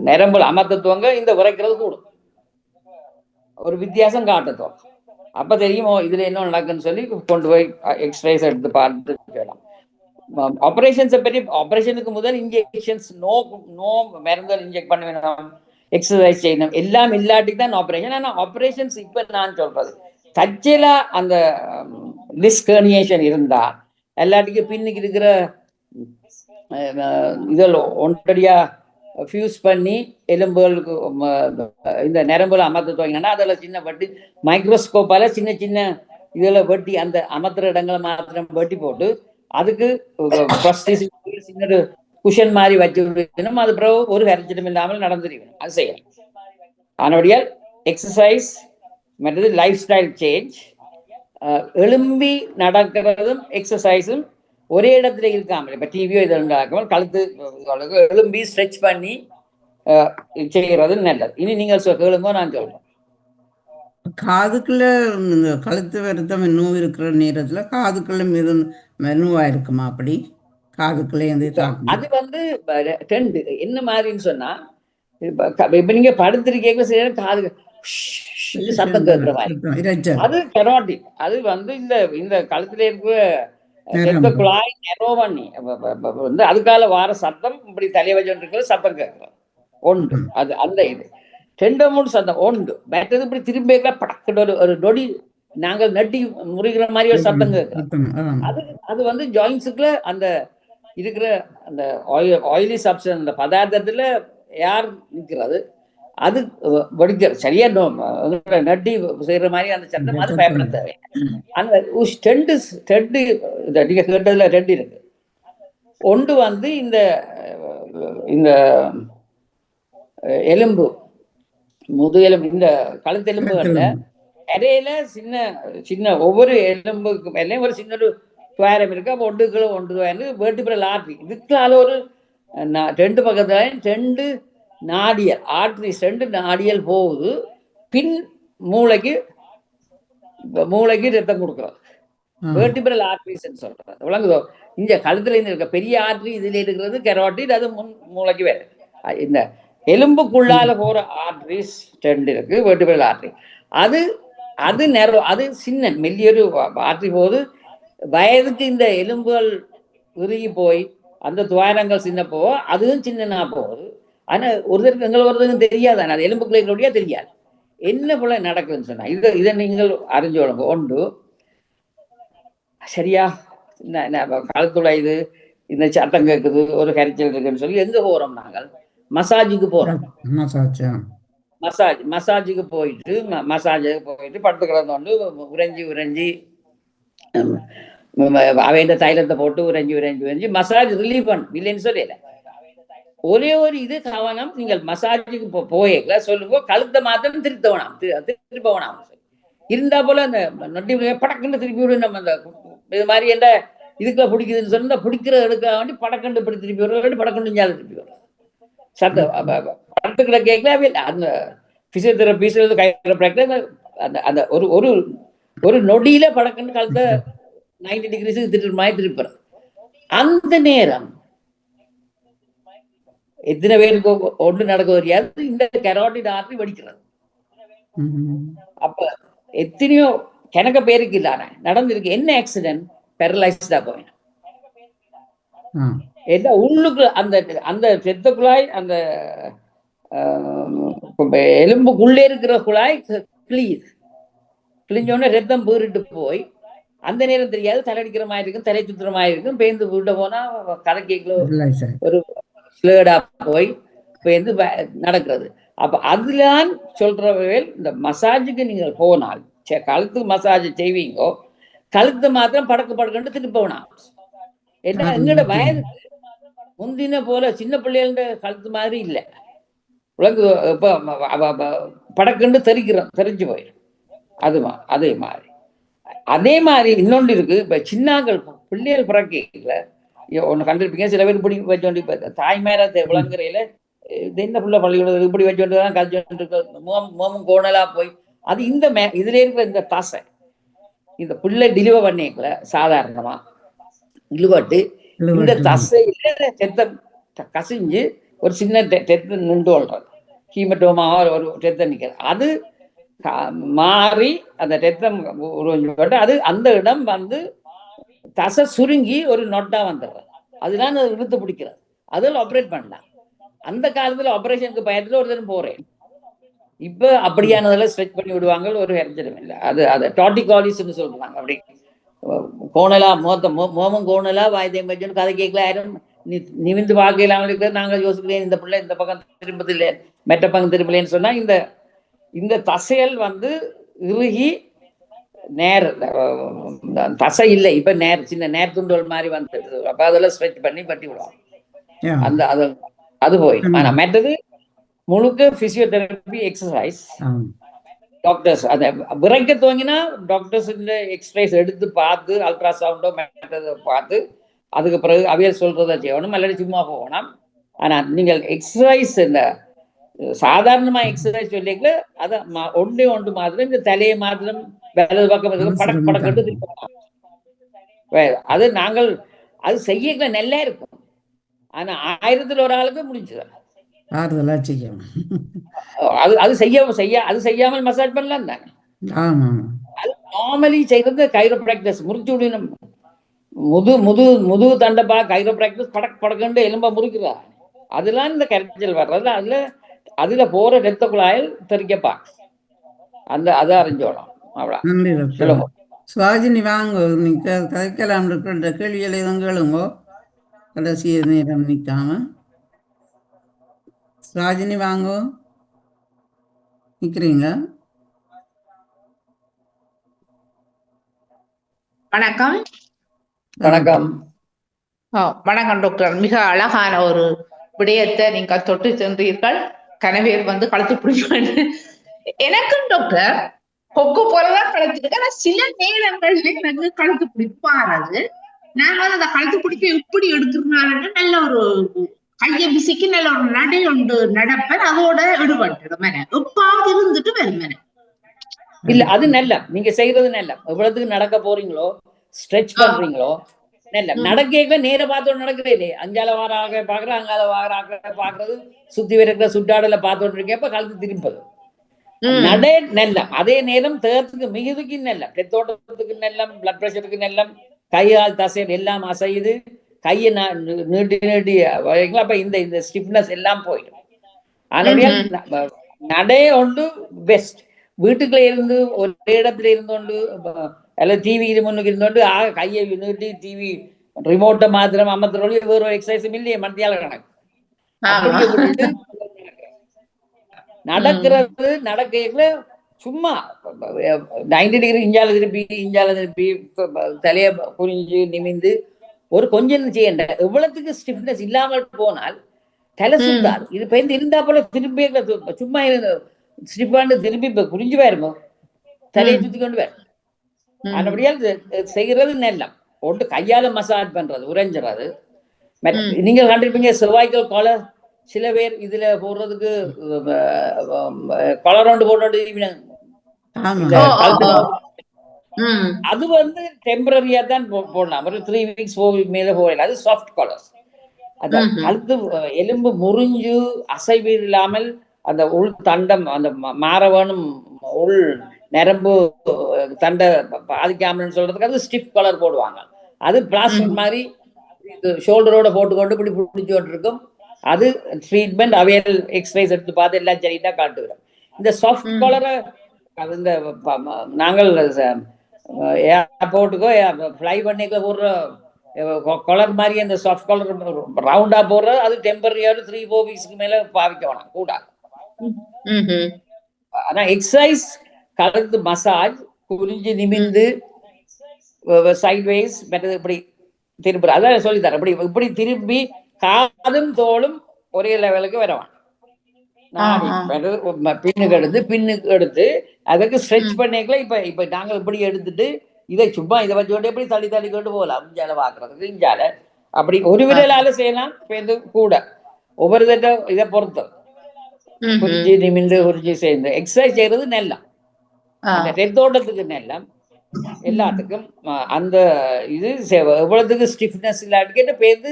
நரம்புகள் அமர்த்தத்துவங்க இந்த உரைக்கிறது கூடும், ஒரு வித்தியாசம் காட்டுத்துவோம். அப்போ தெரியுமோ இதில் என்ன நடக்குன்னு சொல்லி கொண்டு போய் எக்ஸ்ரேஸ் எடுத்து பார்த்து செய்யலாம். ஆப்ரேஷன்ஸை பற்றி ஆப்ரேஷனுக்கு முதல் இன்ஜெக்ஷன்ஸ் நோ மருந்துகள் இன்ஜெக்ட் பண்ண வேணும், எக்ஸசைஸ் செய்யணும், எல்லாம் இல்லாட்டி தான் ஆப்ரேஷன். ஆனால் ஆப்ரேஷன்ஸ் இப்போ நான் சொல்றது தச்சலா அந்த டிஸ்க் ஹெர்னியேஷன் இருந்தா எல்லாத்துக்கும் பின்னுக்கு இருக்கிற இதில் ஒன்றடியா ஃபியூஸ் பண்ணி எலும்புகளுக்கு இந்த நரம்புல அமர்த்த துவங்கினா அதில் சின்ன வெட்டி மைக்ரோஸ்கோப்பால் சின்ன சின்ன இதில் வெட்டி அந்த அமர்த்துற இடங்களை மாத்திரம் வெட்டி போட்டு அதுக்கு சின்ன குஷன் மாதிரி வச்சு விடணும். அது பிறகு ஒரு கரைச்சலும் இல்லாமல் நடந்துருக்கணும், அது செய்யணும். ஆனபடியால் எக்ஸசைஸ் மற்றது லைஃப் ஸ்டைல் சேஞ்ச், எலும்பி நடக்கிறதும் எக்ஸசைஸும் ஒரே இடத்துல இருக்காமல் இப்போ டிவியோ இதில் நடக்காமல் கழுத்து எலும்பி ஸ்ட்ரெச் பண்ணி செய்கிறது நல்லது. இனி நீங்கள் கேளுங்க, நான் சொல்றேன். காதுக்குள்ள கழுத்து வருத்தம் நோய் இருக்கிற நேரத்துல காதுக்குள்ள மெனுவா இருக்குமா? அப்படி காதுக்குள்ளே அது வந்து ரெண்டு என்ன மாதிரின்னு சொன்னா இப்ப நீங்க படுத்திருக்கீங்க சரி காது சத்தம் கேட்கிற மாதிரி அது கெரோட்டிக். அது வந்து இந்த கழுத்துல இருக்கிற ரத்த நரம்பு. குழாய் நெரோ பண்ணி வந்து அதுக்கால வார சத்தம் இப்படி தலையை வச்சுட்டு சத்தம் கேட்கலாம் உண்டு. அது அந்த இது 2 3 சத்தம் உண்டு. மற்றது இப்படி திரும்பி படக்கிட்ட ஒரு நொடி நாங்கள் நட்டி முறிகிற மாதிரி ஒரு சத்தம் கேட்கலாம். அது அது வந்து ஜாயின்ஸுக்குள்ள அந்த இருக்கிற அந்த ஆயிலி சப்ஸ்டன்ஸ் அந்த பதார்த்தத்துல யார் நிற்கிறது அது வெடிக்கிறது சரியா நட்டி செய்யற மாதிரி அந்த சத்தம் அது பயப்பட தேவை. அந்த ரெண்டு நீங்க கேட்டதுல 2 இருக்கு. ஒன்று வந்து இந்த இந்த எலும்பு முதுகெலும்பு இந்த கழுத்தெலும்புகள்ல இடையில சின்ன சின்ன ஒவ்வொரு எலும்புக்கு மேலே ஒரு சின்ன ஒரு துவாரம் இருக்கு. அப்போ ஒன்று வேர்டிபிரல் ஆர்ட்ரி இதுக்கால ஒரு 2 பக்கத்துல 2 நாடியல் ஆர்ட்ரிஸ் 2 நாடியல் போகுது பின் மூளைக்கு ரத்தம் கொடுக்குறது வேர்டிபிரல் ஆர்ட்ரிஸ் சொல்றது விளங்குதோ. இந்த கழுத்துல இருந்து இருக்க பெரிய ஆர்ட்ரி இதுல இருக்கிறது கெரோட்டிட், அது மூளைக்கு வேற. இந்த எலும்புக்குள்ளால போற ஆர்ட்ரிஸ் 2 இருக்கு வேர்டிபிரல் ஆர்ட்ரி. அது அது நேரம் அது சின்ன மெல்லியொரு ஆர்ட்ரி போது வயதுக்கு இந்த எலும்புகள் உருகி போய் அந்த துவாரங்கள் சின்ன போக அதுவும் சின்னனா போகுது. ஆனா ஒருத்தருக்கு எங்களை ஒருத்தருக்கும் தெரியாது. அது எலும்புக்குள்ளே தெரியாது என்ன போல நடக்குதுன்னு சொன்னா இதை நீங்கள் அறிஞ்சோளுங்க. ஒன்று சரியா கழுத்துல இந்த சத்தம் கேட்குது ஒரு கரைச்சல் இருக்குன்னு சொல்லி எங்க போறோம் நாங்கள் மசாஜுக்கு போறோம். மசாஜுக்கு போயிட்டு படுத்து கிடந்தோண்டு உறைஞ்சி அவைந்த தைலத்தை போட்டு உறைஞ்சி மசாஜ் ரிலீவ் பண்ணும் இல்லைன்னு சொல்லல. ஒரே ஒரு இது கவனம், நீங்கள் மசாஜுக்கு போயல சொல்லுங்க கழுத்தை மாத்திரம் திருப்ப வேணாம் இருந்தா போல அந்த நொட்டி படக்குன்னு திருப்பி விடு. நம்ம அந்த இது மாதிரி என்ன இதுக்குள்ள பிடிக்குதுன்னு சொன்னா பிடிக்கிற எடுக்க வேண்டி படக்கண்டு இப்படி திருப்பி விடுற படக்கண்டு திருப்பி விடுற சத்தம் படத்துக்குள்ள கேட்கல. அந்த பிசியோதெரபிஸ்ட் அந்த அந்த ஒரு நொடியில படக்கண்டு கழுத்தை 90 டிகிரிஸுக்கு திருப்புறது. அந்த நேரம் எத்தனை பேருக்கு ஒன்று நடக்க தெரியாது. இந்த கெரோட்டிட் ஆர்டரி வெடிக்கிறது. அப்ப எத்தனையோ கணக்க பேருக்கு இல்லான நடந்திருக்கு. என்ன ஆக்சிடென்ட் பேரலைஸ்டா போயிடும். என்ன உள்ளுக்கு அந்த அந்த செத்த குழாய் அந்த எலும்புக்குள்ளே இருக்கிற குழாய் கிழிஞ்சோடனே ரத்தம் பீறிட்டு போய் அந்த நேரம் தெரியாது. தலையடிக்கிற மாதிரி இருக்கும், தலை சுத்துற மாதிரி இருக்கும். பேருந்து வீட்டை போனா கதை கேட்கல ஒரு ஸ்லேடா போய் பேருந்து நடக்கிறது. அப்ப அதுலான் சொல்றவர்கள் இந்த மசாஜுக்கு நீங்கள் போனால் கழுத்து மசாஜ் செய்வீங்கோ கழுத்து மாத்திரம் படக்கு திருப்ப வேணாம். ஏன்னா எங்களோட வயதுக்கு முந்தின போல சின்ன பிள்ளைகள கழுத்து மாதிரி இல்லை. உலகு இப்ப படக்குன்னு தெரிஞ்சு போயிடும். அதே மாதிரி இன்னொன்று இருக்கு. இப்ப சின்னாங்கள் பிள்ளைகள் பிறக்கல ஒண்ணு கண்டிருப்பீங்க. சில பேர் இப்படி வச்சோண்டி தாய்மார விளங்குறையில என்ன புள்ள பள்ளிக்கூட இப்படி வச்சோண்டுதான் கழிச்சு மோமும் கோணலா போய் அது இந்த இதுல இருக்கிற இந்த தசை இந்த பிள்ளை டெலிவர் பண்ணிக்கல சாதாரணமா இழுவட்டு இந்த தசையில ரத்தம் கசிஞ்சு ஒரு சின்ன ரத்தம் நின்று கொள்றது. ஹீமட்டோமா ஒரு ரத்தம் நிற்கிறது. அது மாறி அந்த ரத்தம் உருவப்பட்டு அது அந்த இடம் வந்து தசை சுருங்கி ஒரு நொட்டா வந்துடுறது. அதுதான் அது இழுத்து பிடிக்கிறது. அதில் ஆப்ரேட் பண்ணலாம். அந்த காலத்துல ஆபரேஷனுக்கு பயத்துல ஒரு தரம் போறேன். இப்ப அப்படியானதெல்லாம் ஸ்ட்ரெச் பண்ணி விடுவாங்க. ஒரு ஹெர்ஜரும் இல்லை. அது டாட்டிகாலிஸ்ன்னு சொல்றாங்க. அப்படி கோணலா மோமும் கோணலா வாய்தேம் வச்சுன்னு கதை கேட்கல. யாரும் நிமிந்து பார்க்கலாம் இருக்கு. நாங்கள் யோசிக்கிறேன் இந்த பிள்ளை இந்த பக்கம் திரும்பது இல்லை மெட்ட பக்கம் திரும்பலேன்னு சொன்னா இந்த தசைகள் வந்து இறுகி தசை இல்லை. இப்ப சின்ன நேர் துண்டுகள் மாதிரி வந்துடுது. அப்ப அதெல்லாம் ஸ்ட்ரெச் பண்ணி பட்டி விடுவாங்க. அது போயிடும். ஆனா மற்றது முழுக்க பிசியோதெரபி எக்ஸசைஸ். டாக்டர்ஸ் அதை விரைக்க துவங்கினா டாக்டர்ஸ் எக்ஸ்ரேஸ் எடுத்து பார்த்து அல்ட்ராசவுண்டோ மற்றதை பார்த்து அதுக்கு பிறகு அவியல் சொல்றதை செய்யணும். அல்லது சும்மா போகணும். ஆனா நீங்கள் எக்ஸசைஸ் இந்த சாதாரணமா எக்ஸசைஸ் சொல்லிக்கல அதை ஒன்று மாத்திரம் இந்த தலையை மாத்திரம் வலது பக்கம் படக்கட்டு அது நாங்கள் அது செய்யல நல்லா இருக்கும். ஆனா 1000ல் ஒரு ஆளுக்கு முடிஞ்சுதான் அது செய்யாமல் மசாஜ் பண்ணலாம் தானே. அது நார்மலி செய்யறது கைரோபிராக்டர்ஸ் முறிச்சு விடணும். முதுகு தண்டப்பா கைரோபிராக்டிஸ் படக் படக்குண்டு எலும்ப முறிக்கிறா. அதெல்லாம் இந்த கரைச்சல் வர்றது அதுல போற ரத்த குழாயில் தெரிக்கப்பா அதை அறிஞ்சோடும். அவ்வளோ நன்றி டாக்டர். சொல்லுங்க. சுவாஜினி வாங்க, நீங்க கதைக்கலாம் இருக்கிற கேள்விகளை எதுவும் கேளுங்க, கடைசி நேரம் நிற்காம. சுவாஜினி வாங்க, நிற்கிறீங்க? வணக்கம். வணக்கம். வணக்கம் டாக்டர். மிக அழகான ஒரு விடயத்தை நீங்கள் தொட்டு சென்றீர்கள். கனவேர் கழுத்து பிடிப்பேன். எனக்கும் டாக்டர் கொக்கு போலதான் கழுத்துருக்கு. ஆனா சில நேரங்கள்ல எனக்கு கழுத்து பிடிப்பாறது. நான் அந்த கழுத்து பிடிப்பு எப்படி எடுக்கிறனால நல்ல ஒரு கைய பிசிக்கு நல்ல ஒரு நடை ஒன்று நடப்பேன். அதோட எடுபட்டு எப்பாவது இருந்துட்டு வருமேன. இல்ல அது நல்ல நீங்க செய்யறது நல்ல. எவ்வளவுக்கு நடக்க போறீங்களோ, ஸ்ட்ரெச் பண்றீங்களோ நல்ல. நடக்க நேர பார்த்தோம் நடக்கிறே இல்லையே. அஞ்சால வாராக பாக்குறது, அங்கால வாராக பாக்குறது, சுத்தி இருக்கிற சுட்டாடல பார்த்துட்டு இருக்கேன் கழுத்து திரும்பது நடை நல்ல. அதே நேரம் தேகத்துக்கு மிகுதிக்கு நல்ல, ரத்தோட்டத்துக்கு நல்ல, பிளட் பிரஷருக்கு நல்ல, கையால் தசை எல்லாம் அசையுது, கையை நீட்டி நீட்டி அப்ப இந்த ஸ்டிஃப்னஸ் எல்லாம் போயிடும். அதனுடைய நடை ஒன்று பெஸ்ட். வீட்டுக்குள்ள இருந்து ஒரே இடத்துல இருந்தோண்டு அல்லது டிவி இது முன்னுக்கு இருந்தோண்டு கையை நீட்டி டிவி ரிமோட்டை மாத்திரம் அமர்த்துறோம். வேற ஒரு எக்ஸசைஸும் இல்லையே மத்தியால கணக்கு. அப்படியே விட்டுட்டு நடக்கிறது நடக்கையில சும்மா 90 டிகிரி இஞ்சால திருப்பி தலைய புரிஞ்சு நிமிந்து ஒரு கொஞ்சம் செய்யண்ட. எவ்வளவுக்கு ஸ்டிஃப்னஸ் இல்லாமல் போனால் தலை சுத்தாது. இது பெயர்ந்து இருந்தா போல திரும்பி சும்மா ஸ்டிஃபாண்டு திரும்பி புரிஞ்சு போயிருமோ தலையை சுத்தி கொண்டு போய். அப்படியால் செய்யறது நல்ல ஒன்று கையால மசாஜ் பண்றது, உறைஞ்சுறது. நீங்க கண்டிருப்பீங்க செவ்வாய்க்கல் காலர் சில பேர் இதுல போடுறதுக்கு கொலரவுண்டு போட்டு அது டெம்பரரியா தான் போடலாம். ஒரு 3 வீக்ஸ் 4 வீக் மேல போடலாம். அது சாஃப்ட் காலர்ஸ். அந்த கழுத்து எலும்பு முறிஞ்சு அசைவு இல்லாமல் அந்த உள் தண்டம் அந்த மாறவனும் உள் நரம்பு தண்டை பாதிக்காமல் சொல்றதுக்கு அது ஸ்டிஃப் கலர் போடுவாங்க. அது பிளாஸ்டிக் மாதிரி ஷோல்டரோட போட்டுக்கொண்டு இப்படி பிடிச்சோட்டு இருக்கும். அது ட்ரீட்மெண்ட் அவையல் எக்ஸசைஸ் எடுத்து பார்த்து எல்லாம் சரிட்டா காட்டுகிறோம். இந்த சாஃப்ட் கலரை இந்த நாங்கள் ஏர்போர்ட்டுக்கோ ஃப்ளை பண்ணிக்க போடுற கலர் மாதிரி அந்த சாஃப்ட் கலர் ரவுண்டா போடுறது அது டெம்பரரியா 3-4 வீக்ஸ்க்கு மேல பாவிக்க வேணாம் கூடாது. ஆனா எக்ஸசைஸ் கலந்து மசாஜ் குறிஞ்சு நிமிந்து சைட்வேஸ் மற்றது இப்படி திரும்புற அதான் சொல்லி தரேன். இப்படி திரும்பி காதும் தோளும் ஒரே லெவலுக்கு வரவான். பின்னுக்கு எடுத்து அதுக்கு ஸ்ட்ரெச் பண்ணிக்கல. இப்ப நாங்க இப்படி எடுத்துட்டு இதை சும்மா இதை வச்சுட்டு எப்படி தள்ளி தள்ளி கொண்டு போகலாம். அஞ்சால பாக்குறதுக்கு இஞ்சால அப்படி ஒரு விரலால செய்யலாம். கூட ஒவ்வொரு தட்ட இதை பொறுத்து குறிஞ்சி நிமிந்து குறிஞ்சி சேர்ந்து எக்ஸசைஸ் செய்யறது நெல்லம். ரத்தோட்டத்துக்கு நெல்லம் எல்லாத்துக்கும் அந்த இது எவ்வளவுக்கு ஸ்டிஃப்னஸ் இல்லாட்டிக்கிட்டு பேருந்து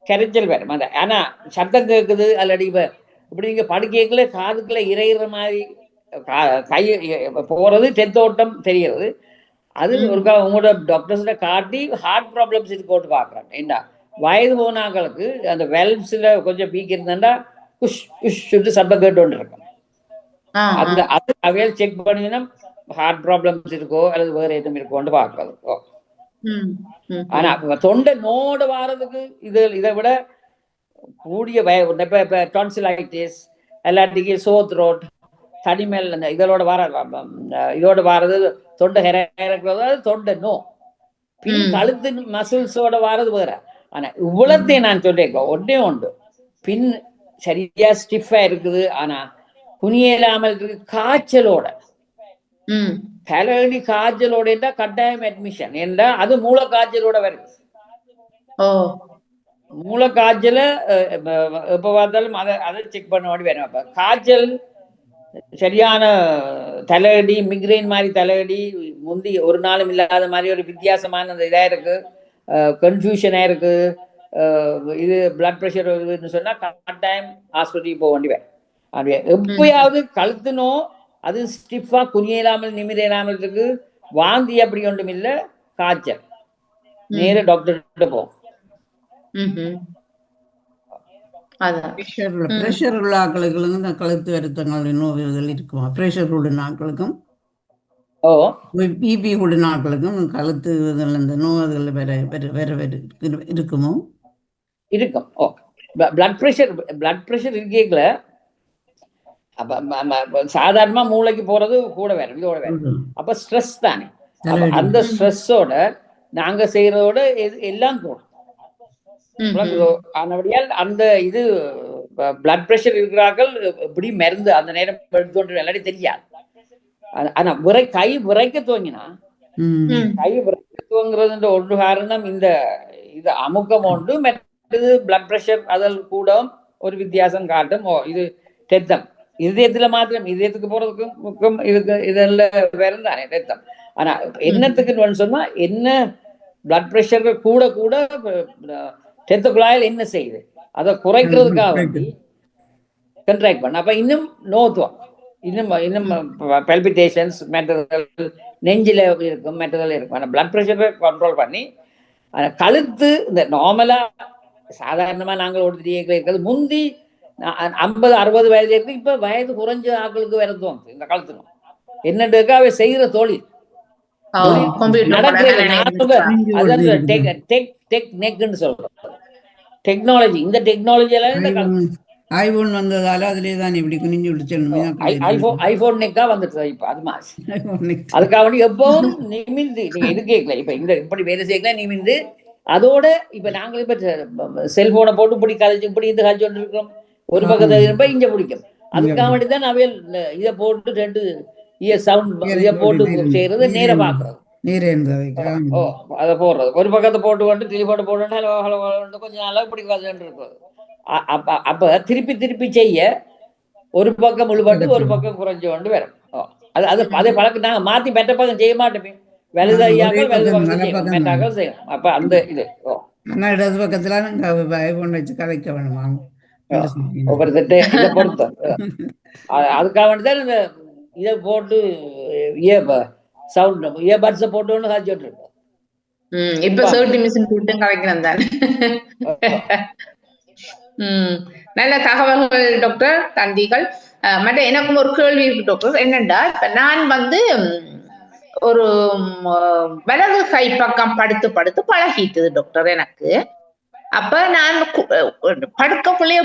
கரைச்சல் வரும். அந்த ஆனா சத்தம் கேட்குது அல்லடி இப்படி நீங்க படுக்கைக்குள்ள காதுக்குள்ள இறையிற மாதிரி கை போறது ரத்தோட்டம் தெரிகிறது. அது ஒரு உங்களோட டாக்டர்ஸ்ல காட்டி ஹார்ட் ப்ராப்ளம்ஸ் இது போட்டு பாக்குறாங்க. என்ன வயது போனாக்களுக்கு அந்த வெல்வ்ஸ்ல கொஞ்சம் வீக் இருந்தா புஷ் புஷ் சத்தம் கேட்டு கொண்டு இருக்கும். அந்த அது அவையால் செக் பண்ணினா ஹார்ட் ப்ராப்ளம்ஸ் இருக்கோ அல்லது வேற எதுவும் இருக்கோன்னு பாக்குறதுக்கோ. ஆனா தொண்டை நோடு வாரதுக்கு இதை விட கூடிய டான்சிலைட்டிஸ் எல்லாத்துக்கு சோத் ரோட் தடிமேல் அந்த இதோட வாரது தொண்டை இருக்கிறது தொண்டை நோ. பின் கழுத்து மசில்ஸோட வாரது வேற. ஆனா இவ்வளத்தையும் நான் சொல்லியிருக்கேன் ஒன்னே உண்டு. பின் சரியா ஸ்டிஃபா இருக்குது. ஆனா குனியலாமல் இருக்கு. காய்ச்சலோட தலைவலி காய்ச்சலோட கட்டாயம் அட்மிஷன். ஏன்னா அது மூளை காய்ச்சலோட வருது. மூளை காய்ச்சல எப்ப பார்த்தாலும் அதை செக் பண்ண வேண்டி வேணும். அப்ப காய்ச்சல் சரியான தலையடி மிக்ரைன் மாதிரி தலையடி முந்தி ஒரு நாளும் இல்லாத மாதிரி ஒரு வித்தியாசமான இதா இருக்கு, கன்ஃபியூஷனா இருக்கு, இது பிளட் ப்ரெஷர் இருக்குன்னு சொன்னா கட்டாயம் ஹாஸ்பிட்டலுக்கு போக வேண்டி வேணும். எப்பயாவது கழுத்துனோ அது ஸ்டிஃபா குனியலாமல் நிமிர இல்லாமல் இருக்கு, வாந்தி அப்படி ஒன்றும் இல்லை, காய்ச்சல் நேர டாக்டர்கிட்ட போகும். அதான் பிரஷர் உள்ள ஆக்களுக்கும் இந்த கழுத்து வருத்தங்கள் நோய்கள் இருக்குமா? பிரஷர் உள்ள ஆக்களுக்கும் ஓ பிபி உள்ள ஆக்களுக்கும் கழுத்து இந்த நோய்கள் வேற இருக்குமோ? இருக்கும். ஓ பிளட் ப்ரெஷர் இருக்கீங்கள. அப்ப சாதாரணமா மூளைக்கு போறது கூட வேற இதோட வேற. அப்ப ஸ்ட்ரெஸ் தானே. அந்த ஸ்ட்ரெஸ்ஸோட நாங்க செய்யறதோட எல்லாம் கூடும். ஆனபடியால் அந்த இது பிளட் ப்ரெஷர் இருக்கிறார்கள் இப்படி மருந்து அந்த நேரம் எடுத்துக்கொண்டு எல்லாரும் தெரியாது. ஆனா கை விரைக்க துவங்கினா கை விரைக்க துவங்குறது ஒரு காரணம் இந்த இது அமுக்கம் உண்டு. மற்றது பிளட் ப்ரெஷர் அதில் கூட ஒரு வித்தியாசம் காட்டும். இது ரத்தம் இதயத்துல மாத்திரம் இதயத்துக்கு போறதுக்கும் இதுக்கு இதெல்லாம் வேற தானே ரத்தம். ஆனா என்னத்துக்குன்னு சொன்னா என்ன பிளட் ப்ரெஷர் கூட கூட ரத்த குழாயில் என்ன செய்யுது அதை குறைக்கிறதுக்காக வேண்டி கண்ட்ராக்ட் பண்ண. அப்ப இன்னும் நோத்துவம் இன்னும் பல்பிட்டேஷன்ஸ் மெட்டதல் நெஞ்சில இருக்கும் மெட்டதல் இருக்கும். ஆனால் பிளட் ப்ரெஷரை கண்ட்ரோல் பண்ணி கழுத்து இந்த நார்மலா சாதாரணமா நாங்கள் ஓடுதிரியே இருக்கிறது முந்தி 50-60 வயதுல இருக்கு. இப்ப வயது குறைஞ்ச ஆக்களுக்கு வரத்துவோம் இந்த கழுத்துணும் என்னட்டுக்கா அவை செய்யற தொழில் சொல்றோம். டெக்னாலஜி இந்த டெக்னாலஜி எல்லாம் ஐபோன் வந்ததால அதுலயே இப்படி குனிஞ்சு விடுச்சு ஐபோன் நெக்கா வந்துட்டு இப்ப அது மாதிரி அதுக்காக வேண்டி எப்பவும் நிமிந்து நீங்க எது கேட்கல. இப்ப இந்த இப்படி வேலை செய்யலாம் நிமிந்து அதோட இப்ப நாங்களும் இப்ப செல்போனை போட்டு இப்படி கதைச்சு இப்படி இந்த காய்ச்சி கொண்டு இருக்கிறோம். ஒரு பக்கத்துல இருப்ப இங்க பிடிக்கும். அதுக்காக வேண்டிதான் அவையல் இதை போட்டு 2 சவுண்ட் இதை போட்டு செய்யறது நேர பாக்குறது அதை போடுறது. ஒரு பக்கத்தை போட்டு கொண்டு டெலிபோனை போட்டு ஹலோ ஹலோ கொஞ்ச நாளா இப்படி கதைச்சு இருக்கிறது. அப்ப திருப்பி செய்ய ஒரு பக்கம் முழுபட்டு ஒரு பக்கம் குறைஞ்சு கொண்டு வரும். அதை பழக்கம் நாங்க மாத்தி மெட்ட பக்கம் செய்ய மாட்டோமே. வலுதையாக்கள் வலது பக்கம் மெட்டாக்கள் செய்யணும். அப்ப அந்த இது இடது பக்கத்துல ஐபோன் வச்சு கதைக்க வேணுமா ஒவ்வொரு திட்ட இதை பொறுத்தோம். அதுக்காக வேண்டிதான் இந்த இதை போட்டு சவுண்ட் இயர்பட்ஸை போட்டு ஒன்று காய்ச்சி விட்டுருக்கோம். இப்ப சர்டி மிஷின் போட்டு கதைக்கிறேன் தானே. நல்ல தகவல்கள் டாக்டர் தந்திகள். மற்ற எனக்கும் ஒரு கேள்வி இருக்கு டாக்டர். என்னண்டா இப்ப நான் ஒரு வலது கை பக்கம் படுத்து பழகிட்டுது டாக்டர் எனக்கு. அப்ப நான் படுக்கக்குள்ளே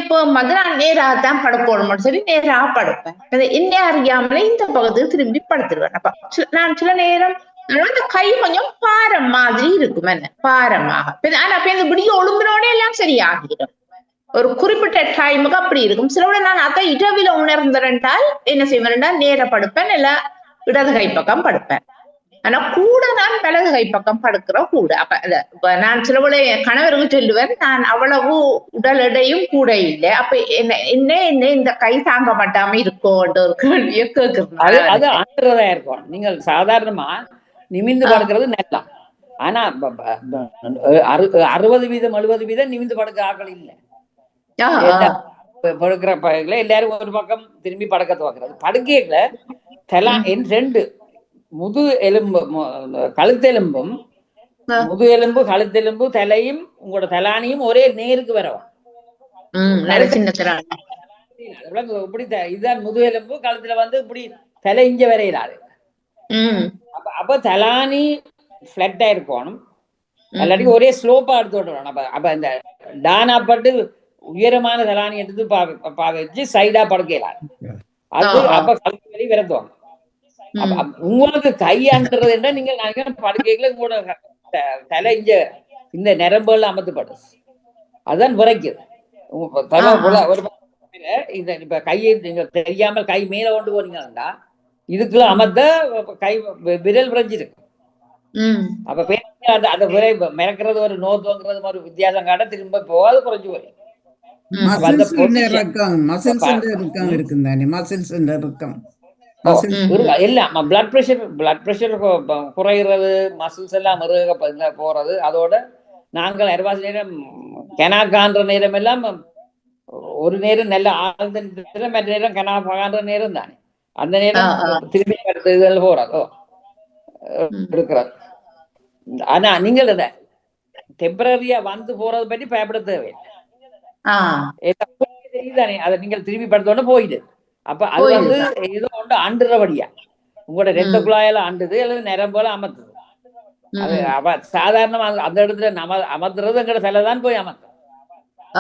நான் நேராகத்தான் படுக்கணும் சொல்லி நேராக படுப்பேன். என்ன அறியாமலே இந்த பகுதியில் திரும்பி படுத்துருவேன். அப்ப நான் சில நேரம் அந்த கை கொஞ்சம் பாரம் மாதிரி இருக்கும். என்ன பாரமாக ஆனா இப்படி ஒழுங்குனோட எல்லாம் சரியாகிடும். ஒரு குறிப்பிட்ட டைமுக்கு அப்படி இருக்கும். சிலவோட நான் அதை இரவில உணர்ந்தேன்டால் என்ன செய்வேன், நேர படுப்பேன் இல்ல இடது கை பக்கம் படுப்பேன். ஆனா கூட நான் வலது கை பக்கம் படுக்கிற கூட. அப்ப நான் சிலவுல என் கணவருக்கு சொல்லுவேன், நான் அவ்வளவு உடல் எடையும் கூட இல்லை. அப்ப என்ன இந்த கை தாங்க மாட்டாம இருக்கோன்ற ஒரு கேள்வியை கேட்கிறேன். அது ஆண்டுறதா இருக்கும். நீங்கள் சாதாரணமா நிமிந்து படுக்கிறது நல்லா. ஆனா 60% நிமிந்து படுக்க ஆக்கள் இல்லை. படுக்கிற பழகில எல்லாரும் ஒரு பக்கம் திரும்பி படுக்க துவக்கிறது. படுக்கையில என் 2 முது எலும்பு கழுத்தெலும்பும் முது எலும்பு கழுத்தெலும்பு தலையும் உங்களோட தலானியும் ஒரே நேருக்கு வரவும். இப்படி இதுதான் முது எலும்பு கழுத்துல இப்படி தலை இஞ்ச வரையிறாரு. அப்ப தலானி பிளட்டா இருக்கணும், இல்லாட்டி ஒரே ஸ்லோப்பா எடுத்து விட்டுறோம். அப்ப இந்த டானாப்பட்டு உயரமான தலானி எடுத்து வச்சு சைடா படுக்கலாம். அது அப்ப கழுத்து வரை விரத்துவாங்க. உங்களுக்கு கையாண்டுறது என்ன நீங்க படுக்கைகளை உங்களோட தலை இந்த நரம்புகள் அமர்த்தப்படும். அதுதான் விரைக்குது. ஒரு இப்ப கையை நீங்க தெரியாமல் கை மேல கொண்டு போனீங்கன்னா இதுக்குள்ள அமர்த்த கை விரல் விரைஞ்சிருக்கு. அப்ப அந்த விரை மிரக்கிறது ஒரு நோத்துவங்கிறது ஒரு வித்தியாசம் காட்ட திரும்ப போகாது குறைஞ்சு போய் எல்லாம் பிளட் பிரஷர் குறைகிறது, மசில்ஸ் எல்லாம் போறது. அதோட நாங்கள் அரைவாசி நேரம் கெனாக்கான்ற நேரம் எல்லாம் ஒரு நேரம் நல்ல ஆழ்ந்த நேரம், மற்ற நேரம் கெனாக்கான்ற நேரம் தானே. அந்த நேரம் திரும்பி இதெல்லாம் போறதோ இருக்கிறது. ஆனா நீங்கள் டெம்பரரியா வந்து போறது பற்றி பயப்பட தேவையில்லை. ஆ தெரியுதானே, அதை நீங்கள் திரும்பி படுத்தோட போயிடு. அப்ப அது வந்து போயிடுதா ஏதோ ஒன்று ஆண்டுறபடியா உங்களோட ரத்த ம் குழாயில ஆண்டுது அல்லது நரம்போல அமர்த்துது. அது ம் அப்ப சாதாரணமா அந்த இடத்துல நம்ம அமர்த்துறது எங்கட தலைதான் போய் அமர்த்தும்.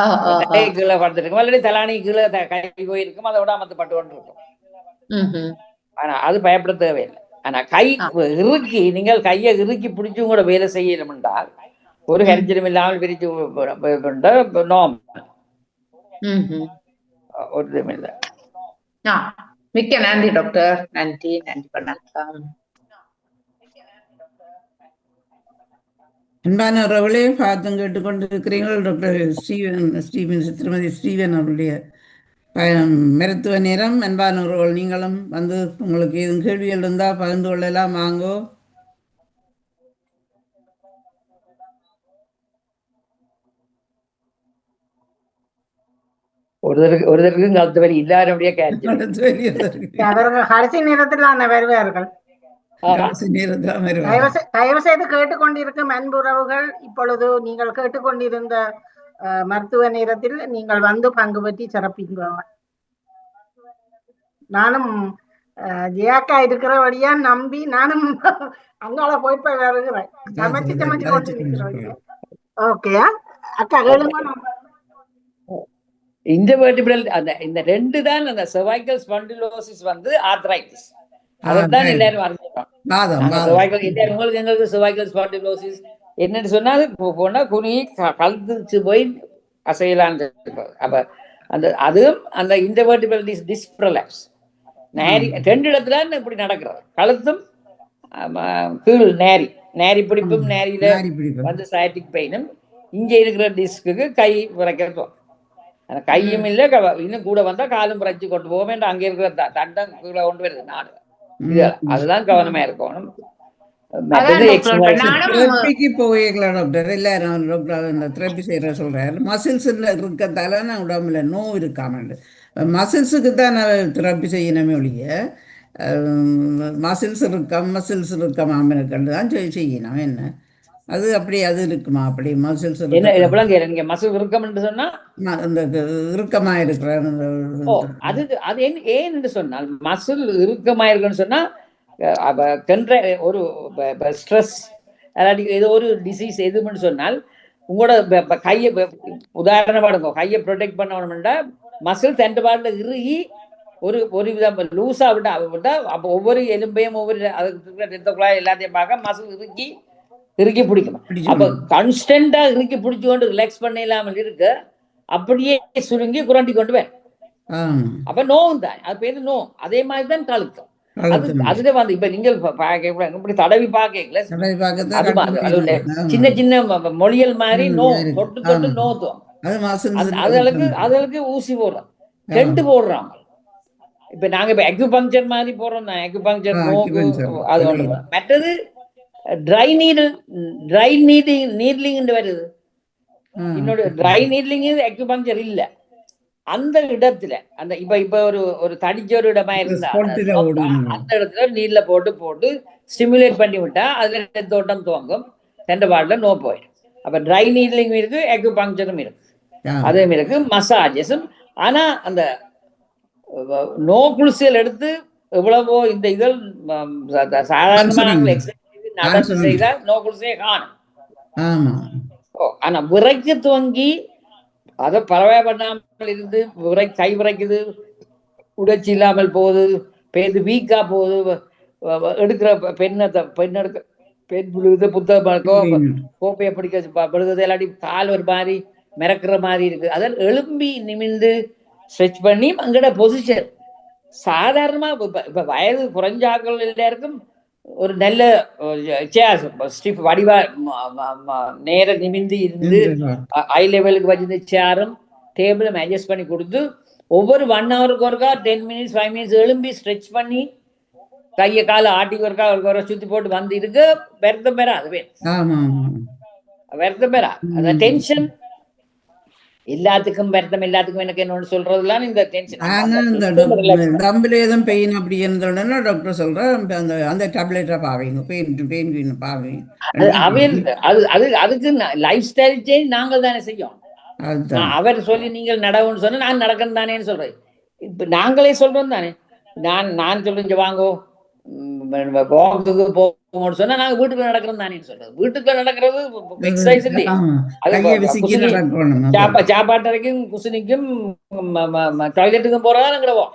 ஆ ஆ ஆ தலை கீழே படுத்துருக்கும் இல்லாட்டி தலானி கீழே கை போயிருக்கும், அதோட அமர்த்தப்பட்டு கொண்டு இருக்கும். ம்ஹும். ஆனா அது பயப்பட தேவையில்லை. ஆனா கை ஆ இறுக்கி நீங்கள் கையை இறுக்கி பிடிச்சு கூட வேலை செய்யணும் என்றால் ஒரு ம் கரிச்சலும் இல்லாமல் பிரிச்சு நோம் ம்ஹும். ஒரு இதுவும் இல்லை. ஆ மிக்க நன்றி டாக்டர். நன்றி நன்றி வணக்கம். அன்பான உறவுகளே, பார்த்தும் கேட்டுக்கொண்டிருக்கிறீர்கள் டாக்டர் ஸ்டீவன் திருமதி ஸ்டீவன் அவருடைய மருத்துவ நேரம். அன்பான உறவுகள், நீங்களும் வந்து உங்களுக்கு எதுவும் கேள்விகள் இருந்தால் பகிர்ந்து கொள்ளலாம், வாங்கோ. ஒருத்தருக்கும் கழுத்து வலி இல்லாருடைய கேரிச்சல் அவர்கள் கடைசி நேரத்தில் வருவார்கள். கடைசி நேரத்தில் வருவார்கள். தயவு செய்து கேட்டுக்கொண்டிருக்கும் அன்புறவுகள், இப்பொழுது நீங்கள் கேட்டுக்கொண்டிருந்த மருத்துவ நேரத்தில் நீங்கள் வந்து பங்கு பற்றி சிறப்பிங்க. நானும் ஜியாக்கா இருக்கிறபடியா நம்பி நானும் அங்கால போய் வருகிறேன். சமைச்சு கொண்டு இருக்கிறோம். ஓகே அக்கா கேளுங்க. இன்டர்வெர்டிபிரல் இந்த ரெண்டு தான் அந்த cervical spondylosis வந்து ஆர்த்ரைட்டிஸ். அதைத்தான் எல்லாரும் அறிஞ்சிட்டோம். உங்களுக்கு எங்களுக்கு cervical spondylosis என்னன்னு சொன்னா போனா குனி கழுத்து போய் அசையலான்னு. அப்ப அந்த அதுவும் அந்த இன்டர்வெர்டிபிரல் டிஸ்க் ப்ரொலாப்ஸ் நேரி ரெண்டு இடத்துல இப்படி நடக்கிறது. கழுத்தும் கீழ் நேரி பிடிப்பும் நேரியில வந்து சயாட்டிக் பெயினும் இங்க இருக்கிற டிஸ்க்கு கை விரைக்கிறதும் கையும் இல்ல இன்னும் கூட வந்தா காலும் பிரைச்சு கொண்டு போவோம். அங்க இருக்கிற தண்டம் கீழே கொண்டு வருது நாடு. அதுதான் கவனமா இருக்கணும். தெரப்பிக்கு போவீங்களா டாக்டர்? எல்லாரும் டாக்டர் இந்த தெரப்பி செய்யற சொல்றாரு மசில்ஸ் இருக்கத்தால நான் உடம்புல நோவு இருக்காம மசில்ஸுக்கு தான் நான் தெரப்பி செய்யணுமே ஒழிய மசில்ஸ் இருக்காம இருக்கண்டு தான் செய்யணும். என்ன அது அப்படி அது இருக்குமா? அப்படி மசில்ஸ் நீங்க மசில் இருக்கம்னு சொன்னா இறுக்கமா இருக்கிற அது அது ஏன்னு சொன்னால் மசில் இறுக்கமா இருக்குன்னு சொன்னா ஒரு ஸ்ட்ரெஸ் அதாவது ஏதோ ஒரு டிசீஸ் எதுன்னு சொன்னால் உங்களோட கையை உதாரணமா கையை ப்ரொடெக்ட் பண்ணணும்னா மசில் சென்டர் பார்ட்ல இறுகி ஒரு ஒரு விதம் லூஸா விட்டா அப்போ ஒவ்வொரு எலும்பையும் ஒவ்வொரு ரத்த குழாய் எல்லாத்தையும் பார்க்க மசில் இறுக்கி பிடிக்கணும். அப்ப கான்ஸ்டன்டா இறுக்கி பிடிச்சு கொண்டு ரிலாக்ஸ் பண்ண இல்லாமல் இருக்க அப்படியே சுருங்கி குரண்டி கொண்டு வேன். அப்ப நோவும் தான் அது பேரு நோ. அதே மாதிரிதான் கழுத்தம். அதுல வந்து இப்ப நீங்கள் இப்படி தடவி பார்க்கல சின்ன சின்ன மொழியல் மாதிரி நோ தொட்டு தொட்டு நோத்துவோம். அதுகளுக்கு ஊசி போடுறோம், ரெண்டு போடுறாங்க. இப்ப நாங்க இப்ப அக்யூபங்க்சர் மாதிரி போடுறோம். அக்யூபங்க்சர் நோக்கு அது ஒன்று. மற்றது ட்ரை நீட்லிங் வருது. என்னோட ட்ரை நீட்லிங் அக்யூபங்க்சர் இல்ல. அந்த இடத்துல அந்த இப்ப ஒரு தடிச்ச ஒரு இடமா இருந்தா அந்த இடத்துல நீர்ல போட்டு ஸ்டிமுலேட் பண்ணி விட்டா அதுல தோட்டம் துவங்கும், சென்ற பாடல நோ போயிடும். அப்ப ட்ரை நீட்லிங் இருக்கு, அக்யூபங்க்சரும் இருக்கு, அதே இருக்கு, மசாஜஸும். ஆனா அந்த நோ குளிசல் எடுத்து எவ்வளவோ இந்த இதழ் சாதாரணமாக நடந்து செய்தால் நோ குளிசையை காணும். ஆனா விரைக்கு துவங்கி அதை பறவை பண்ணாமல் இருந்து கை விரைக்குது, உடைச்சி இல்லாமல் போகுது, பேருந்து வீக்கா போகுது, எடுக்கிற பெண் விழுகுது, புத்தகம் கோப்பையை பிடிக்க விழுகுது, இல்லாட்டி கால் ஒரு மாதிரி மிரக்கிற மாதிரி இருக்கு. அதில் எழும்பி நிமிந்து ஸ்ட்ரெச் பண்ணி அங்கட பொசிஷன் சாதாரணமா இப்ப வயது குறைஞ்சாக்கள் எல்லாருக்கும் ஒரு நல்ல வடிவா நேர நிமிந்து இருந்து ஐ லெவலுக்கு வச்சிருந்த சேரும் டேபிளும் அட்ஜஸ்ட் பண்ணி கொடுத்து ஒவ்வொரு 1 ஹவருக்கு ஒருக்கா 10 மினிட்ஸ் 5 மினிட்ஸ் எழும்பி ஸ்ட்ரெச் பண்ணி கையை காலை ஆட்டிக்கு ஒருக்கா சுத்தி போட்டு வந்து இருக்கு. வருத்தம் பெறா, அதுவே வருத்தம் பெறா. அந்த டென்ஷன் எல்லாத்துக்கும் வருத்தம், எல்லாத்துக்கும் எனக்கு என்ன சொல்றதுலாம் இந்த டென்ஷன். நாங்க இந்த டம்பில் ஏதும் பெயின் அப்படி இருந்தோடனே டாக்டர் சொல்றேன் அந்த அந்த டேப்லெட்டை பாவீங்க, பெயின் பாவீங்க. அதுக்கு லைஃப் ஸ்டைல் சேஞ்ச் நாங்கள் தானே செய்யும். அவர் சொல்லி நீங்கள் நடவுன்னு சொன்னா நான் நடக்கணும் தானேன்னு சொல்றேன். இப்ப நாங்களே சொல்றோம் தானே. நான் சொல்றேன் வாங்கோ வாக்குக்கு போங்கன்னு சொன்னா நாங்க வீட்டுக்குள்ள நடக்கிறோம் தானே சொல்றது. வீட்டுக்குள்ள நடக்கிறது எக்ஸசைஸ் இல்லையே. சாப்பாட்டறைக்கும் குசினிக்கும் டாய்லெட்டுக்கும் போறதா நாங்கிடுவோம்.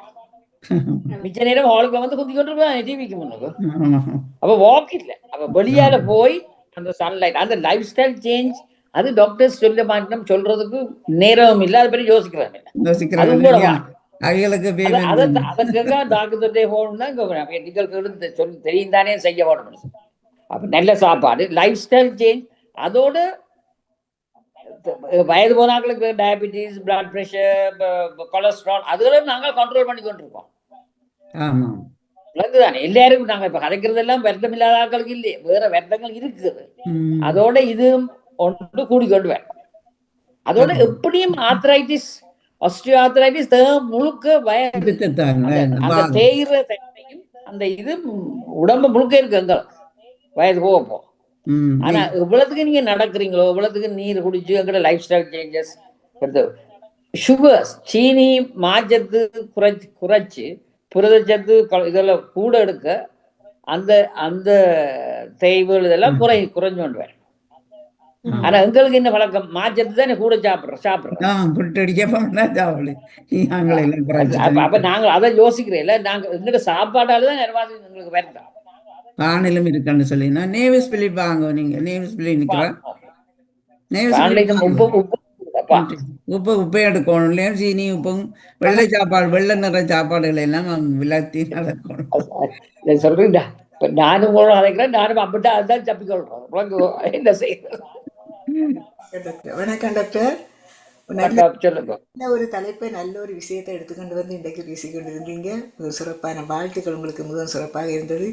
மிச்ச நேரம் ஹாலுக்கு வந்து குத்தி கொண்டு இருப்பேன் டிவிக்கு முன்னுக்கு. அப்ப வாக் இல்ல, அப்ப வெளியால போய் அந்த சன்லைட், அந்த லைஃப் ஸ்டைல் சேஞ்ச், அது டாக்டர்ஸ் சொல்ல மாட்டோம், சொல்றதுக்கு நேரம் இல்ல, அதை பற்றி யோசிக்கிறாங்க. அதற்காக டாக்டர்கிட்டே போகணும்னா சொல்லி தெரியும் தானே செய்ய போடணும். அப்ப நல்ல சாப்பாடு, லைஃப் ஸ்டைல் சேஞ்ச், அதோட வயது போனாக்களுக்கு டயபிட்டிஸ், பிளட் பிரஷர், கொலஸ்ட்ரால், அதெல்லாம் நாங்கள் கண்ட்ரோல் பண்ணி கொண்டிருக்கோம். தானே எல்லாருக்கும் நாங்க இப்ப கதைக்கிறது எல்லாம் வருத்தம் இல்லாத ஆட்களுக்கு இல்லையே, வேற வருத்தங்கள் இருக்குது. அதோட இது ஒன்று கூடிக்கொண்டு வேணும். அதோட எப்படியும் ஆர்த்ரைட்டிஸ், ஆஸ்டியோ ஆர்த்ரைட்டிஸ் முழுக்க வயது அந்த தேய்கிற தன்மையும் அந்த இது உடம்பு முழுக்க இருக்கு எங்க வயது போக போ. ஆனா இவ்வளவுக்கு நீங்க நடக்கிறீங்களோ, இவ்வளவுக்கு நீர் குடிச்சு எங்கட லைஃப் ஸ்டைல் சேஞ்சஸ், சுகர்ஸ், சீனி மாச்சத்து குறைச்சு புரதச்சத்து இதெல்லாம் கூட எடுக்க அந்த அந்த தேய்வுகள் இதெல்லாம் குறைஞ்சு கொண்டு வரும். ஆனா எங்களுக்கு என்ன வழக்கம், மாச்சத்து தானே கூட சாப்பிடுறோம். அப்ப நாங்க அதை யோசிக்கிறேன் இல்ல, நாங்க எங்க சாப்பாடாலதான் நிர்வாகம் எங்களுக்கு வேண்டாம். வானிலும் இருக்குன்னு சொல்லி நான் நேவிஸ் பிலிப் வாங்க, நீங்க நேவிஸ் பிலிப் நிக்கிறேன். உப்பு உப்பை எடுக்கணும் இல்லையா, சீனி உப்பும் வெள்ளை சாப்பாடு, வெள்ளை நிற சாப்பாடுகள் எல்லாம் விளத்தி நடக்கணும் சொல்றீங்களா. இப்ப நானும் கூட அழைக்கிறேன், நானும் அப்படிட்டா அதுதான் தப்பிக்கொள்றோம். என்ன செய்யறது. வணக்கம் டாக்டர். சொல்லுங்க. ஒரு தலைப்பை நல்ல ஒரு விஷயத்தை எடுத்துக்கொண்டு வந்து இன்றைக்கு பேசிக்கொண்டு இருந்தீங்க. சிறப்பான வாழ்த்துக்கள் உங்களுக்கு. முதல் சிறப்பாக இருந்தது.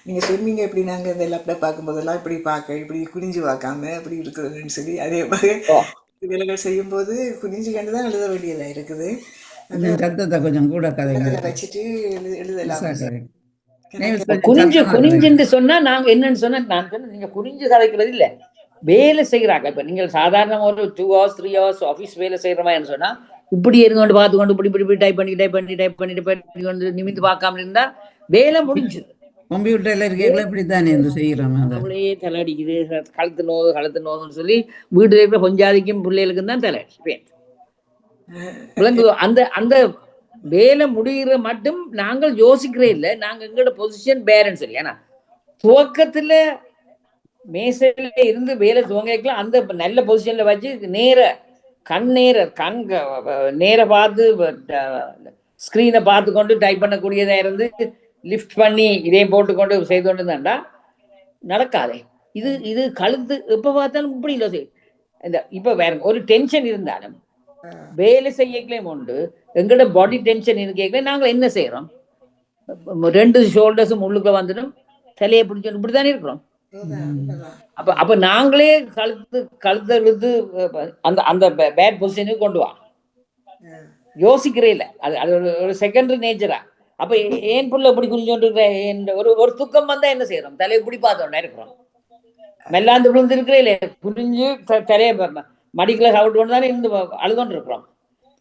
நீங்கள் சொன்னீங்க இப்படி நாங்கள் இந்த லேப்டாப் பார்க்கும்போதெல்லாம் இப்படி இப்படி குனிஞ்சு பார்க்காம அப்படி இருக்கிறதுன்னு சொல்லி, அதே மாதிரி வேலைகள் செய்யும்போது குனிஞ்சு கண்டு தான் எழுத வேண்டியதாக இருக்குது. கொஞ்சம் கூட வச்சுட்டு எழுதலாம். குனிஞ்சு சொன்னா நாங்க என்னன்னு சொன்னா, நான் சொன்ன நீங்க குனிஞ்சு கதைக்கிறது இல்ல, வேலை செய்யறாங்க. இப்ப நீங்க சாதாரண ஒரு 2 hours 3 hours ஆபீஸ் வேலை செய்யற மாதிரி சொன்னா இப்படி இருந்து பார்த்துக்கொண்டு இப்படி டைப் பண்ணி கொண்டு நிமிந்து பார்க்காம இருந்தா வேலை முடிஞ்சுது. கம்ப்யூட்டர்ல இருக்கீங்களா இப்படித்தானே செய்யறோம். அவங்களே தலை அடிக்குது, கழுத்து நோதுன்னு சொல்லி வீட்டுல இருக்கிற கொஞ்சாதிக்கும் பிள்ளைகளுக்கும் தான் தலை விளங்குதோ. அந்த அந்த வேலை முடிகிற மட்டும் நாங்கள் யோசிக்கிறே இல்லை. நாங்க எங்களோட பொசிஷன் பேரன்ஸ் இல்லை. ஏன்னா துவக்கத்துல மேசையில இருந்து வேலை துவங்கிக்கலாம், அந்த நல்ல பொசிஷன்ல வச்சு கண் நேர பார்த்து ஸ்கிரீனை பார்த்து கொண்டு டைப் பண்ணக்கூடியதா இருந்து லிஃப்ட் பண்ணி இதையும் போட்டுக்கொண்டு செய்து கொண்டு இருந்தாண்டா நடக்காதே. இது கழுத்து எப்ப பார்த்தாலும் இப்படி இல்லை. இப்ப வேற ஒரு டென்ஷன் இருந்தாலும் வேலை செய்யக்கலையும் உண்டு, எங்களோட பாடி டென்ஷன் இருக்கல நாங்கள் என்ன செய்யறோம், 2 ஷோல்டர்ஸும் உள்ளுக்குள்ள வந்துடும், தலையை பிடிச்சோம், இப்படித்தானே இருக்கிறோம். அப்ப நாங்களே கழுத்து இழுத்து அந்த அந்த பேட் பொசிஷனுக்கு கொண்டு வா யோசிக்கிறே இல்லை. அது ஒரு செகண்டரி நேச்சரா. அப்ப ஏன் புள்ள இப்படி குனிஞ்சோண்டு இருக்கிற ஒரு துக்கம் வந்தா என்ன செய்யறோம், தலையை இப்படி பார்த்தோம்னா இருக்கிறோம், மெல்லாந்து விழுந்து இருக்கிறே இல்லை, குனிஞ்சு தலையை மடிக்கல சாப்பிட்டு கொண்டு தானே இருந்து அழுதுகொண்டு இருக்கிறோம்.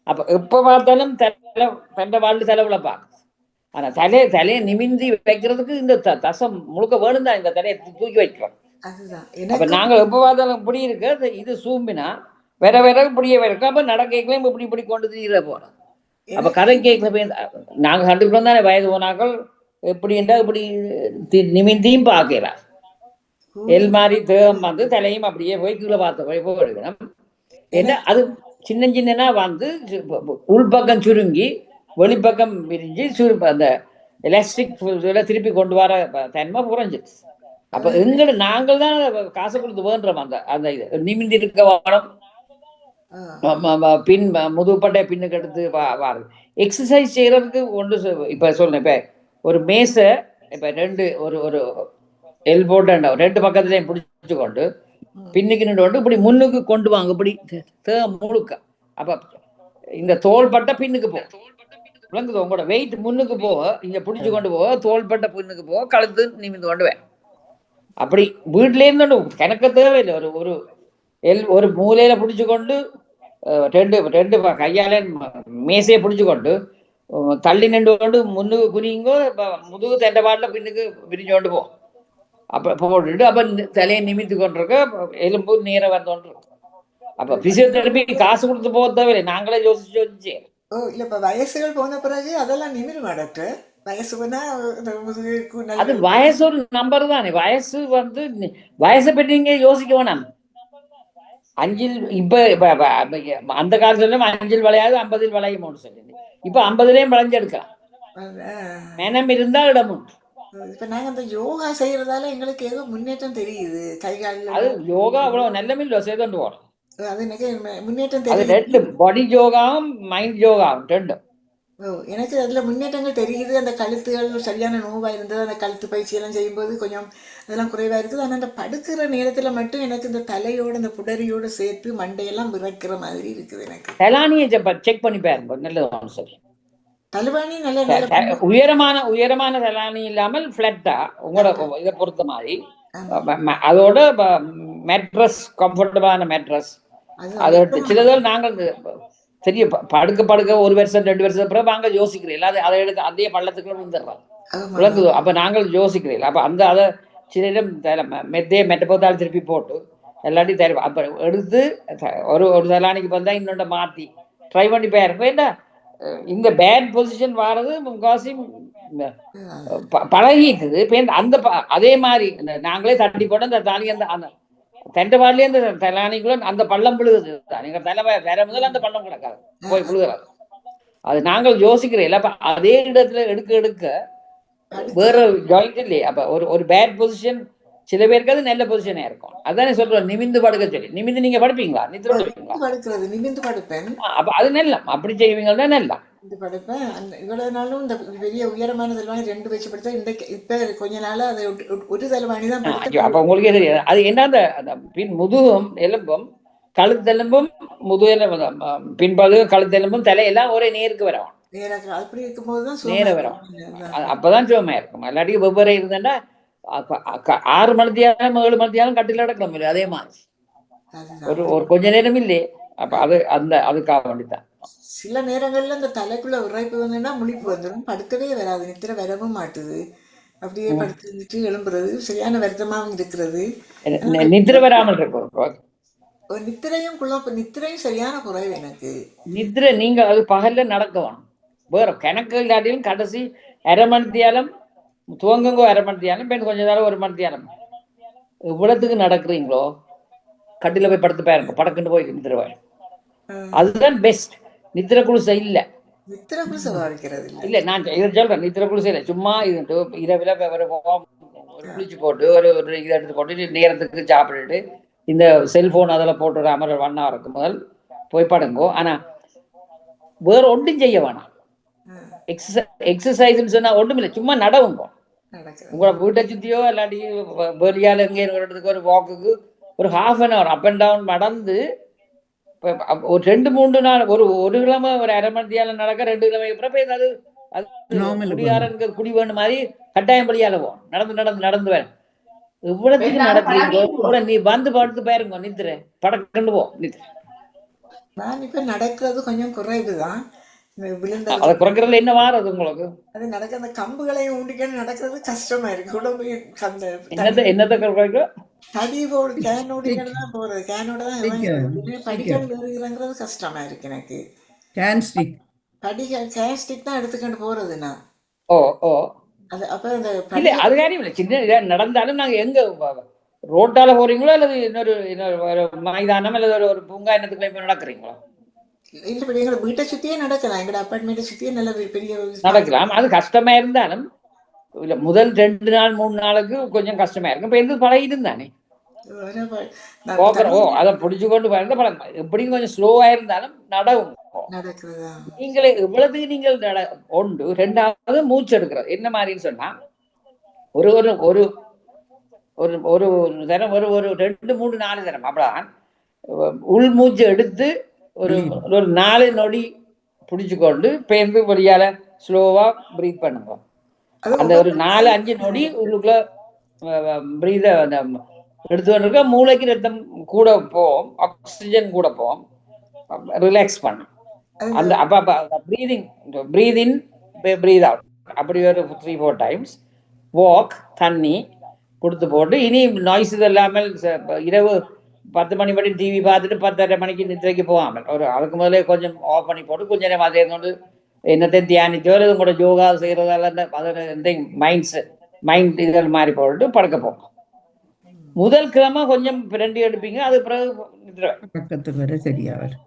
அப்ப எப்ப பார்த்தாலும் தண்டை வாழ்ந்து தலைவிழப்பா. ஆனா தலையை நிமிந்தி வைக்கிறதுக்கு இந்த தசம் முழுக்க வேணும் தான் இந்த தலையை தூக்கி வைக்கிறோம். அப்ப நாங்க எப்ப பார்த்தாலும் இப்படி இருக்க இது சூம்பினா வேற இப்படியே இருக்கும். அப்ப நடக்கலாம் இப்படி கொண்டு தீர போறோம். அப்ப கதை கேட்கல நாங்க கண்டுக்கிறோம் தானே, வயது போனாக்கள் எப்படின்றா இப்படி நிமிந்தியும் பார்க்கிறார், எல் மாதிரி தேகம் வந்து தலையும் அப்படியே போய் கீழே பார்த்த போய் எடுக்கணும். ஏன்னா அது சின்ன வந்து உள்பக்கம் சுருங்கி வெளிப்பக்கம் விரிஞ்சு அந்த எலாஸ்டிக் திருப்பி கொண்டு வர தன்மை குறைஞ்சிச்சு. அப்ப எங்கட நாங்கள் தான் காசு கொடுத்து வேண்டுறோம் அந்த இது நிமிந்தி இருக்க வாரம் பின் முதுகுப்பட்டை பின்னுக்கு எடுத்து வாரு எக்ஸசைஸ் செய்யறதுக்கு ஒன்று. இப்ப சொல்றேன், இப்ப ஒரு மேசை இப்ப 2 ஒரு எல்போட்ட 2 பக்கத்துலயும் பிடிச்சு கொண்டு பின்னுக்கு நின்று கொண்டு இப்படி முன்னுக்கு கொண்டு வாங்க, இப்படி முழுக்க அப்ப இந்த தோள்பட்டை பின்னுக்கு போ, விளங்குது? உங்களோட வெயிட் முன்னுக்கு போக, இங்க பிடிச்சு கொண்டு போக, தோள்பட்டை பின்னுக்கு போக, கழுத்து நிமிந்து கொண்டு வேன். அப்படி வீட்டில இருந்து கணக்க தேவையில்லை. ஒரு ஒரு ஒரு மூலையில பிடிச்சு கொண்டு ரெண்டு ரெண்டு கையால மேசையை பிடிச்சு கொண்டு தள்ளி நின்று கொண்டு முன்னுக்கு குனிங்கோ, முதுகு தெண்ட பாட்டில் பின்னுக்கு பிரிஞ்சு கொண்டு போ. அப்ப போட்டுட்டு அப்ப தலையை நிமித்து கொண்டிருக்க, எலும்பு நேர வந்தோன்று. அப்ப பிசியோதெரபி காசு கொடுத்து போக தேவையில்லை, நாங்களே யோசிச்சு யோசிச்சு. ஓ இல்ல இப்ப வயசுகள் போன பிறகு அதெல்லாம் நிமிருமா டாக்டர்? வயசு போனா அது வயசு ஒரு நம்பர் தானே. வயசு வயசை பற்றி நீங்க யோசிக்க வேணாம். அஞ்சில் இப்ப அந்த காலத்துல 5 விளையாது 50 விளையுமோன்னு சொல்லி, இப்ப 50லயும் விளைஞ்செடுக்கலாம். மனம் இருந்தா இடம் உண்டு. இப்ப நாங்க அந்த யோகா செய்யறதால எங்களுக்கு ஏதோ முன்னேற்றம் தெரியுது. கை காலில் அது யோகா அவ்வளவு நல்லமில்லை, செய்து போறோம். அது எனக்கு முன்னேற்றம் அது தெரியுது. ரெண்டு, பாடி யோகாவும் மைண்ட் யோகாவும் ரெண்டும். எனக்கு அதுல முன்னேற்றங்கள் தெரியுது. அந்த கழுத்துகள் சரியான நோவா இருந்தது. அந்த கழுத்து பயிற்சி எல்லாம் செய்யும்போது கொஞ்சம் அதெல்லாம் குறைவா இருக்குது. ஆனா அந்த படுக்கிற நேரத்துல மட்டும் எனக்கு இந்த தலையோட இந்த புடரியோட சேர்த்து மண்டையெல்லாம் விரைக்கிற மாதிரி இருக்குது. எனக்கு தலானியை செக் பண்ணி பாருங்க, நல்லது. சரி, தலவாணி நல்ல நல்ல உயரமான தலானி இல்லாமல் பிளாட்டா உங்களோட இதை பொறுத்த மாதிரி, அதோட மேட்ரஸ், கம்ஃபர்டபுளான மேட்ரஸ். அதை சிலதோடு நாங்கள் சரி படுக்க 1 வருஷம் 2 வருஷம் பிறகு நாங்கள் யோசிக்கிறீங்க, அதை எடுத்து அதே பள்ளத்துக்குள்ள விழுந்துடுறாங்க, விளங்குதோ? அப்ப நாங்கள் யோசிக்கிறீங்க. அப்ப அதை சிலரும் மெட்டப்போத்தால் திருப்பி போட்டு எல்லாத்தையும் தரும். அப்ப எடுத்து ஒரு தலானிக்கு வந்தா இன்னொன்று மாத்தி ட்ரை பண்ணி பாருங்க. என்ன இந்த பேட் பொசிஷன் வாரது முக்காசி பழகிக்குது. அந்த அதே மாதிரி நாங்களே தட்டி போட்டு அந்த தாலி அந்த தெண்டபாடிலே அந்த தலானிக்குள்ள அந்த பள்ளம் விழுகுது. நீங்க தலை வேற முதல்ல அந்த பள்ளம் கிடக்காது, போய் விழுகிறாது. அது நாங்கள் யோசிக்கிறேன். அப்ப அதே இடத்துல எடுக்க வேற ஜாயிண்ட் இல்லையே. அப்ப ஒரு பேட் பொசிஷன் சில பேருக்கு அது நல்ல பொசிஷனா இருக்கும். அதானே சொல்றோம், நிமிந்து படுக்க சொல்லி. நிமிந்து நீங்க படுப்பீங்களா? நித்திர நிமிந்து படுப்பேன். அப்ப அது நல்ல, அப்படி செய்வீங்கன்னா நல்ல படுப்பேன். இவ்வளவு நாளும் இந்த பெரிய உயரமான தலைவாணி 2 வச்சு படுத்தா, இப்ப கொஞ்ச நாளா அதை ஒரு தலைவாணி தான். அப்ப உங்களுக்கே தெரியாது அது என்ன. அந்த பின் முதுகும் எலும்பும் கழுத்தெலும்பும் முதுகெலும்பும் பின்பகுதியும் கழுத்தெலும்பும் தலையெல்லாம் ஒரே நேருக்கு வரும். அப்படி இருக்கும்போதுதான் நேர வரும். அப்பதான் சுகமா இருக்கும். எல்லாத்தையும் வெவ்வேறு இருந்தா 6 மணித்தியாலும் 7 மணித்தியாலும் கட்டில அடக்கலாம் இல்லை. அதே மாதிரி ஒரு கொஞ்ச நேரம் இல்லையே. அப்ப அதுக்காக வேண்டித்தான். சில நேரங்கள்ல இந்த தலைக்குள்ள உரைப்பு வந்துன்னா முழிப்பு வந்துடும், படுக்கவே வராது, நித்திர வரவும் மாட்டுது. அப்படியே படுத்து இருந்துட்டு எழும்புறது சரியான வருத்தமாகவும் இருக்கிறது. நித்திர வராமல் இருக்கும். நித்திரையும் சரியான குறைவு எனக்கு. நித்திரை நீங்க அது பகல்ல நடக்கலாம், வேற கணக்கு இல்லாட்டியும் கடைசி 1/2 மணித்தியாலும் துவங்குங்கோ, 1/2 மணித்தியாலும் பெண் கொஞ்ச நேரம் 1 மணித்தியாலும் இவ்வளவுக்கு நடக்கிறீங்களோ கட்டில போய் படுத்து பாருங்க, படக்குன்னு போய் நித்திரவாய். அதுதான் பெஸ்ட். நித்திர குளிசை இல்ல, இல்ல நான் இதை சொல்றேன். நித்திர குளிசை இல்லை, சும்மா இது இரவுல ஒரு குளிச்சு போட்டு ஒரு இதை எடுத்து போட்டு நேரத்துக்கு சாப்பிட்டுட்டு இந்த செல்போன் அதில் போட்டு அமர 1 ஹவருக்கு முதல் போய் படுங்கோ. ஆனா வேற ஒன்றும் செய்ய வேணாம். எக்ஸசைஸ்ன்னு சொன்னா ஒன்றும் இல்லை, சும்மா நடவுங்க. உங்களை வீட்டை சுத்தியோ இல்லாட்டி வெளியால எங்கே இருக்கிறதுக்கு ஒரு வாக்குக்கு ஒரு 1/2 hour அப் அண்ட் டவுன் நடந்து ஒரு 2-3 நாள் ஒரு கிழமை ஒரு 1/2 மணித்தியாலும் நடக்க, 2 கிழமைக்கு பிறகு அது குடியாரன் குடி வேணும் மாதிரி கட்டாயம் படியால போவோம். நடந்து வேணும். இவ்வளவுக்கு நடக்கிறீங்க, நீ வந்து படுத்து பாருங்க, நித்திர படக்கண்டு போ. நித்திர நான் இப்ப நடக்கிறது கொஞ்சம் குறைவுதான். அதை குறைக்கிறதுல என்ன வாரது உங்களுக்கு? அது நடக்க அந்த கம்புகளையும் ஊண்டிக்கன்னு நடக்கிறது கஷ்டமா இருக்கு. உடம்பு என்னத்தை குறைக்கும்? தடி போடு கேன் ஓடிக்கன்னு தான் போறது, கேனோட தான் படிக்கல் ஏறுகிறது கஷ்டமா இருக்கு எனக்கு. கேன் ஸ்டிக் தான் எடுத்துக்கிட்டு போறதுன்னா. அது அப்ப இந்த இல்ல அது காரியம் இல்லை. சின்ன நடந்தாலும் நாங்க எங்க ரோட்டால போறீங்களோ அல்லது இன்னொரு மைதானம் அல்லது ஒரு பூங்கா என்னத்துக்குள்ள போய் நடக்கிறீங்களோ? இல்ல எங்களை வீட்டை சுத்தியே நடக்கலாம், எங்களோட அப்பார்ட்மெண்ட்டை சுத்தியே நல்ல பெரிய நடக்கலாம். அது கஷ்டமா இருந்தாலும் இல்ல முதல் 2 நாள் 3 நாளுக்கு கொஞ்சம் கஷ்டமா இருக்கும். இப்ப எந்த பழகிடும் தானே அதை பிடிச்சு கொண்டு போயிருந்த பழக்கம். எப்படியும் கொஞ்சம் ஸ்லோவா இருந்தாலும் நடவும். நீங்களே இவ்வளவு நீங்கள் ஒன்று. 2வது மூச்சு எடுக்கிறது. என்ன மாதிரின்னு சொன்னா ஒரு ஒரு ஒரு தரம் ஒரு 2-3 4 தரம் அப்படிதான் உள் மூச்சு எடுத்து ஒரு ஒரு 4 நொடி பிடிச்சுக்கொண்டு பேருந்து வழியால ஸ்லோவா பிரீத் பண்ணுங்க. அந்த ஒரு 4-5 நொடி உள்ளுக்குள்ள பிரீத எடுத்துக்க மூளைக்கு ரத்தம் கூட போவோம், ஆக்சிஜன் கூட போவோம், ரிலாக்ஸ் பண்ணும். அந்த அப்ப பிரீத் இன் பிரீத் அவுட் அப்படி ஒரு 3-4 டைம்ஸ் வாக், தண்ணி கொடுத்து போட்டு இனி நாய்ஸ் இது இல்லாமல் இரவு 10 மணி வரை டிவி பார்த்துட்டு 10:30 மணிக்கு நித்திரைக்கு போகாமல் ஒரு அதுக்கு முதலே கொஞ்சம் ஆஃப் பண்ணி போட்டு கொஞ்ச நேரம் அதே கொண்டு என்னத்தை தியானிச்சோ அல்லது உங்களோட யோகா செய்கிறதால அதோட மைண்ட் இதழ் மாதிரி போட்டு படுக்க போகும். முதல் கிழமை கொஞ்சம் பிரண்டி எடுப்பீங்க, அது பிறகு நித்திரை பக்கத்துக்கு வர சரியா வரும்.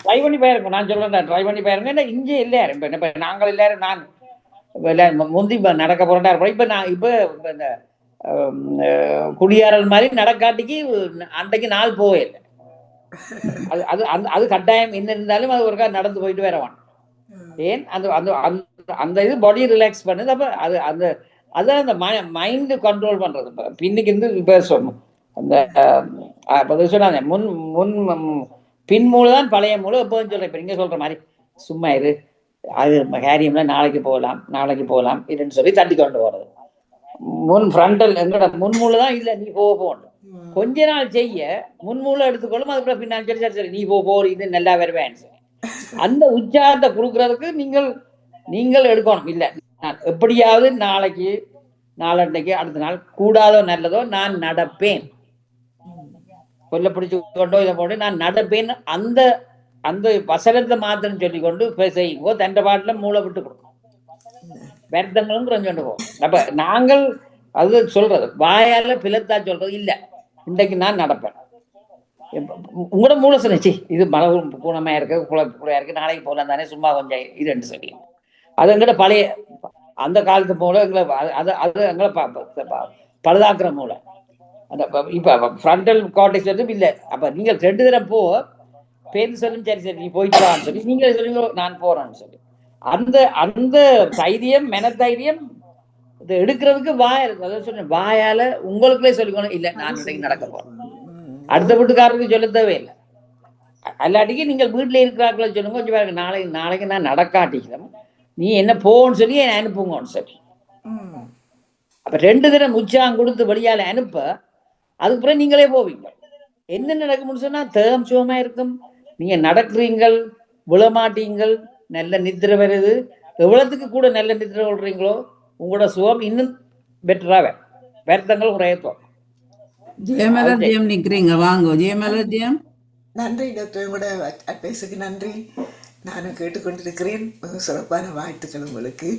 ட்ரை பண்ணி பாருங்க. நான் சொல்றேன் ட்ரை பண்ணி பாருங்க. ஏன்னா இங்கே எல்லாரும் இப்போ நாங்கள் எல்லாரும் நான் முந்தி நடக்க போறேன்டா இருப்போம். இப்போ நான் இப்போ இந்த குடியாரல் மாதிரி நடக்காட்டிக்கு அன்றைக்கு நாள் போவே இல்லை. அது அது அந்த அது கட்டாயம் என்ன இருந்தாலும் அது ஒருக்கா நடந்து போயிட்டு வரவான். ஏன் அந்த அந்த அந்த இது பாடி ரிலாக்ஸ் பண்ணுது. அப்போ அது அந்த அதான் அந்த மைண்டு கண்ட்ரோல் பண்றது. பின்னுக்கு இருந்து இப்போ அந்த சொன்னாங்க முன் முன் பின் மூளை தான் பழைய மூளை. எப்போ சொல்றேன் இப்போ நீங்க சொல்ற மாதிரி சும்மா இது அது ஹேரியம்ல நாளைக்கு போகலாம் இதுன்னு சொல்லி தட்டி கொண்டு போறது. முன் ஃப்ரண்டல் எங்கட முன்மூளை தான் இல்லை நீ போகணும். கொஞ்ச நாள் செய்ய முன்மூளை எடுத்துக்கொள்ளும், அதுக்கப்புறம் பின்னாடி சரி நீ போ இது நல்லா வருவேன். அந்த உற்சாகத்தை கொடுக்கறதுக்கு நீங்கள் எடுக்கணும். இல்லை நான் எப்படியாவது நாளைக்கு நாளன்னைக்கு அடுத்த நாள் கூடாதோ நல்லதோ நான் நடப்பேன், கொல்ல பிடிச்சு கொண்டோ இதை போட்டு நான் நடப்பேன். அந்த அந்த வசனத்தை மாத்திரம் சொல்லிக்கொண்டு செய்யுங்கோ. தண்டை பாட்டில் மூளை விட்டு கொடுக்கும், வருத்தங்களும் கொஞ்சம் போகும். அப்ப நாங்கள் அது சொல்றது வாயால பிளத்தா சொல்றது இல்லை. இன்றைக்கு நான் நடப்பேன். உங்களோட மூளை சொன்னிச்சு இது மழை பூனமா இருக்கு, குழையா இருக்கு, நாளைக்கு போகலாம் தானே, சும்மா கொஞ்சம் இதுன்னு சொல்லி அது எங்கிட்ட பழைய அந்த காலத்து மூளை எங்களை அது எங்களை பழுதாக்குற மூளை. அந்த இப்ப ஃப்ரண்டல் கார்டெக்ஸ் வந்து இல்லை. அப்ப நீங்கள் 2 தடவை பேருந்து சொல்லும் சரி நீ போயிட்டு வான்னு சொல்லி நீங்களே சொல்லுங்க நான் போறேன்னு சொல்லி அந்த அந்த தைரியம் தைரியம் இதை எடுக்கிறதுக்கு அதாவது சொன்னேன் வாயால உங்களுக்குள்ளே சொல்லிக்கணும். இல்லை நான் இன்னைக்கு நடக்க போறேன், அடுத்த வீட்டுக்காரருக்கு சொல்ல தேவையில்லை. அல்லாட்டிக்கு நீங்கள் வீட்டில் இருக்கிறார்களோ சொல்லுங்க கொஞ்சம் பாருங்க நாளைக்கு நான் நடக்காட்டிக்கிறேன், நீ என்ன போன்னு சொல்லி என்னை அனுப்புங்கன்னு சொல்லி. அப்ப 2 தடவை உற்சாகம் கொடுத்து வெளியால அனுப்ப அதுக்கப்புறம் நீங்களே போவீங்க. என்ன நடக்கும்னு சொன்னா தேகம் சுகமா இருக்கும், நீங்க நடக்கிறீங்கள், விழமாட்டீங்கள், நல்ல நித்திரை வருது. எவ்வளவுக்கு கூட நல்ல நித்திரை விடுறீங்களோ உங்களோட சுகம் இன்னும் பெட்டரா வருத்தங்கள் குறையத்தோம். ஜெயமலர் நிக்கிறீங்க, வாங்க ஜெயமலர். நன்றி டாக்டர், உங்களோட அட்வைஸுக்கு நன்றி. நானும் கேட்டுக்கொண்டிருக்கிறேன். சிறப்பான வாழ்த்துக்கள் உங்களுக்கு.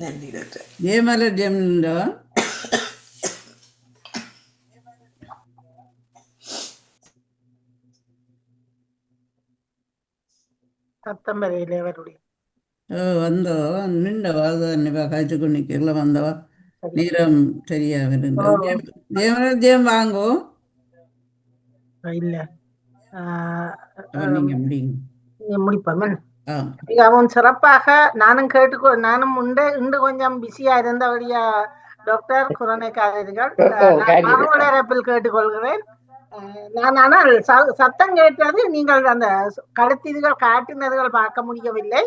நன்றி டாக்டர். ஜெயமலர் வந்தவா நின்றவா காய்ச்சிக்கொண்டு நிற்கல வந்தவா நேரம் சரியா வருங்க. ஜெயம் வாங்கோ இல்ல நீங்க முடிப்போம். மிகவும் சிறப்பாக நானும் இன்று கொஞ்சம் பிஸியா இருந்தபடியா டாக்டர் குரணைக்காதீர்கள், மறுவளரப்பில் கேட்டுக்கொள்கிறேன். நான் ஆனால் சத்தம் கேட்டது நீங்கள் அந்த கழுத்தீதுகள் காட்டினதுகள் பார்க்க முடியவில்லை.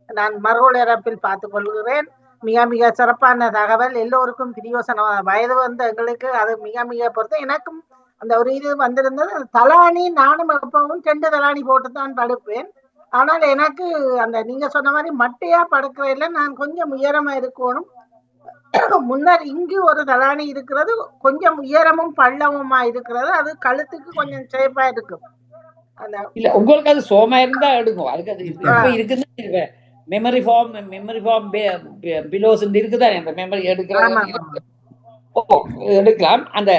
நான் மறுவளரப்பில் பார்த்துக் கொள்கிறேன். மிக மிக சிறப்பான தகவல், எல்லோருக்கும் பிரயோசனம். வயது வந்த எங்களுக்கு அது மிக மிக பொறுத்த. எனக்கும் அந்த ஒரு இது வந்திருந்தது. தலாணி நானும் எப்பவும் 2 தலாணி போட்டுத்தான் படுப்பேன். ஆனால் எனக்கு அந்த நீங்க சொன்ன மாதிரி மட்டையா படுக்கிறதில்ல, நான் கொஞ்சம் உயரமா இருக்கணும். முன்னர் இங்கு ஒரு தலாணி இருக்கிறது, கொஞ்சம் உயரமும் பள்ளமுமா இருக்கிறது. அது கழுத்துக்கு கொஞ்சம் சேஃபா இருக்கும். இல்ல உங்களுக்கு அது சோமா இருந்தா எடுக்கும். அதுக்கு அது இப்ப இருக்குது மெமரி ஃபார்ம் பிலோஸ் இருக்குதா, அந்த மெமரி எடுக்கலாம். அந்த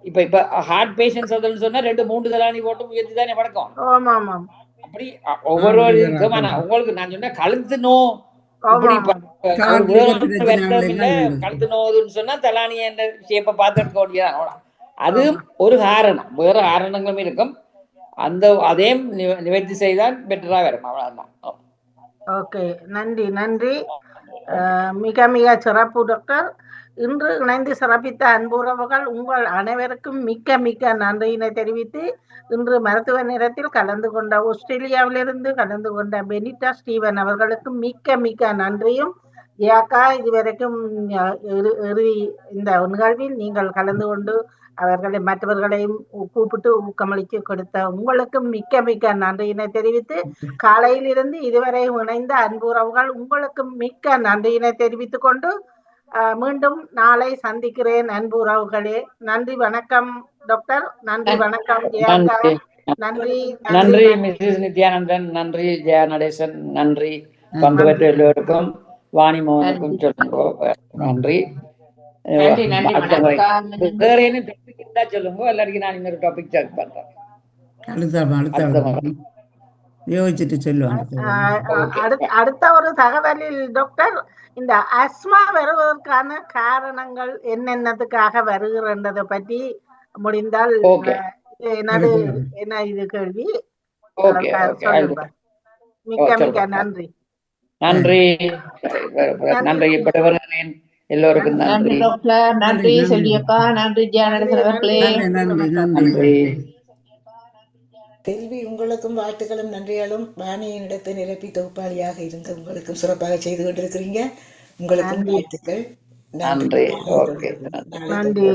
இப்ப ஹார்ட் பேஷன்ஸ் அதுன்னு சொன்னா 2-3 தலாணி போட்டு முயற்சி தானே பழக்கம். அப்படி ஒவ்வொரு உங்களுக்கு நான் சொன்ன கழுத்து நோ கழுத்து நோதுன்னு சொன்னா தலானிய ஷேப்பை பார்த்து எடுக்க வேண்டியதான். அது ஒரு காரணம், வேற காரணங்களும் இருக்கும். அந்த அதையும் நிவர்த்தி செய்தால் பெட்டரா வரும். அவ்வளவுதான். ஓகே, நன்றி. மிக மிக சிறப்பு டாக்டர். இன்று இணைந்து சிறப்பித்த அன்புறவுகள் உங்கள் அனைவருக்கும் மிக்க மிக்க நன்றியினை தெரிவித்து, இன்று மருத்துவ நேரத்தில் கலந்து கொண்ட ஆஸ்திரேலியாவிலிருந்து கலந்து கொண்ட பெனிட்டா ஸ்டீவன் அவர்களுக்கு மிக்க மிக்க நன்றியும், ஜியாக்கா இதுவரைக்கும் இறுதி இந்த நிகழ்வில் நீங்கள் கலந்து கொண்டு அவர்களை மற்றவர்களையும் கூப்பிட்டு ஊக்கமளித்து கொடுத்த உங்களுக்கும் மிக்க மிக்க நன்றியினை தெரிவித்து, காலையில் இருந்து இதுவரை இணைந்த அன்புறவுகள் உங்களுக்கும் மிக்க நன்றியினை தெரிவித்துக் கொண்டு மீண்டும் நாளை சந்திக்கிறேன் அன்புறவுகளே. நன்றி வணக்கம் டாக்டர். நன்றி வணக்கம் ஜெயாக்கா. நன்றி நன்றி மிஸ்ஸஸ் நித்யானந்தன். நன்றி ஜெயா நடேசன். நன்றி பங்கு பெற்ற எல்லோருக்கும். வாணி மோகனுக்கும் சொல்லுங்க நன்றி. வேற என்ன டாபிக் இருந்தா சொல்லுங்க, எல்லாருக்கும் நான் இன்னொரு டாபிக் செக் பண்றேன். யோசிச்சுட்டு சொல்லுவாங்க. அடுத்த ஒரு தகவலில் டாக்டர், இந்த அஸ்மா வருவதற்கான காரணங்கள் என்னென்னதுக்காக வருகிறதை பற்றி முடிந்தால் என்ன இது கேள்வி சொல்லுங்க. மிக்க மிக்க நன்றி. நன்றி நன்றி எல்லோருக்கும் நன்றி. நன்றி செல்வியக்கா. நன்றி ஜானவர்களே. நன்றி செல்வி, உங்களுக்கும் வாழ்த்துக்களும் நன்றிகளும். வாணியின் இடத்தை நிரப்பி தொகுப்பாளியாக இருந்த உங்களுக்கும் சிறப்பாக செய்து கொண்டிருக்கிறீங்க. உங்களுக்கும் வாழ்த்துக்கள். நன்றி. ஓகே, நன்றி.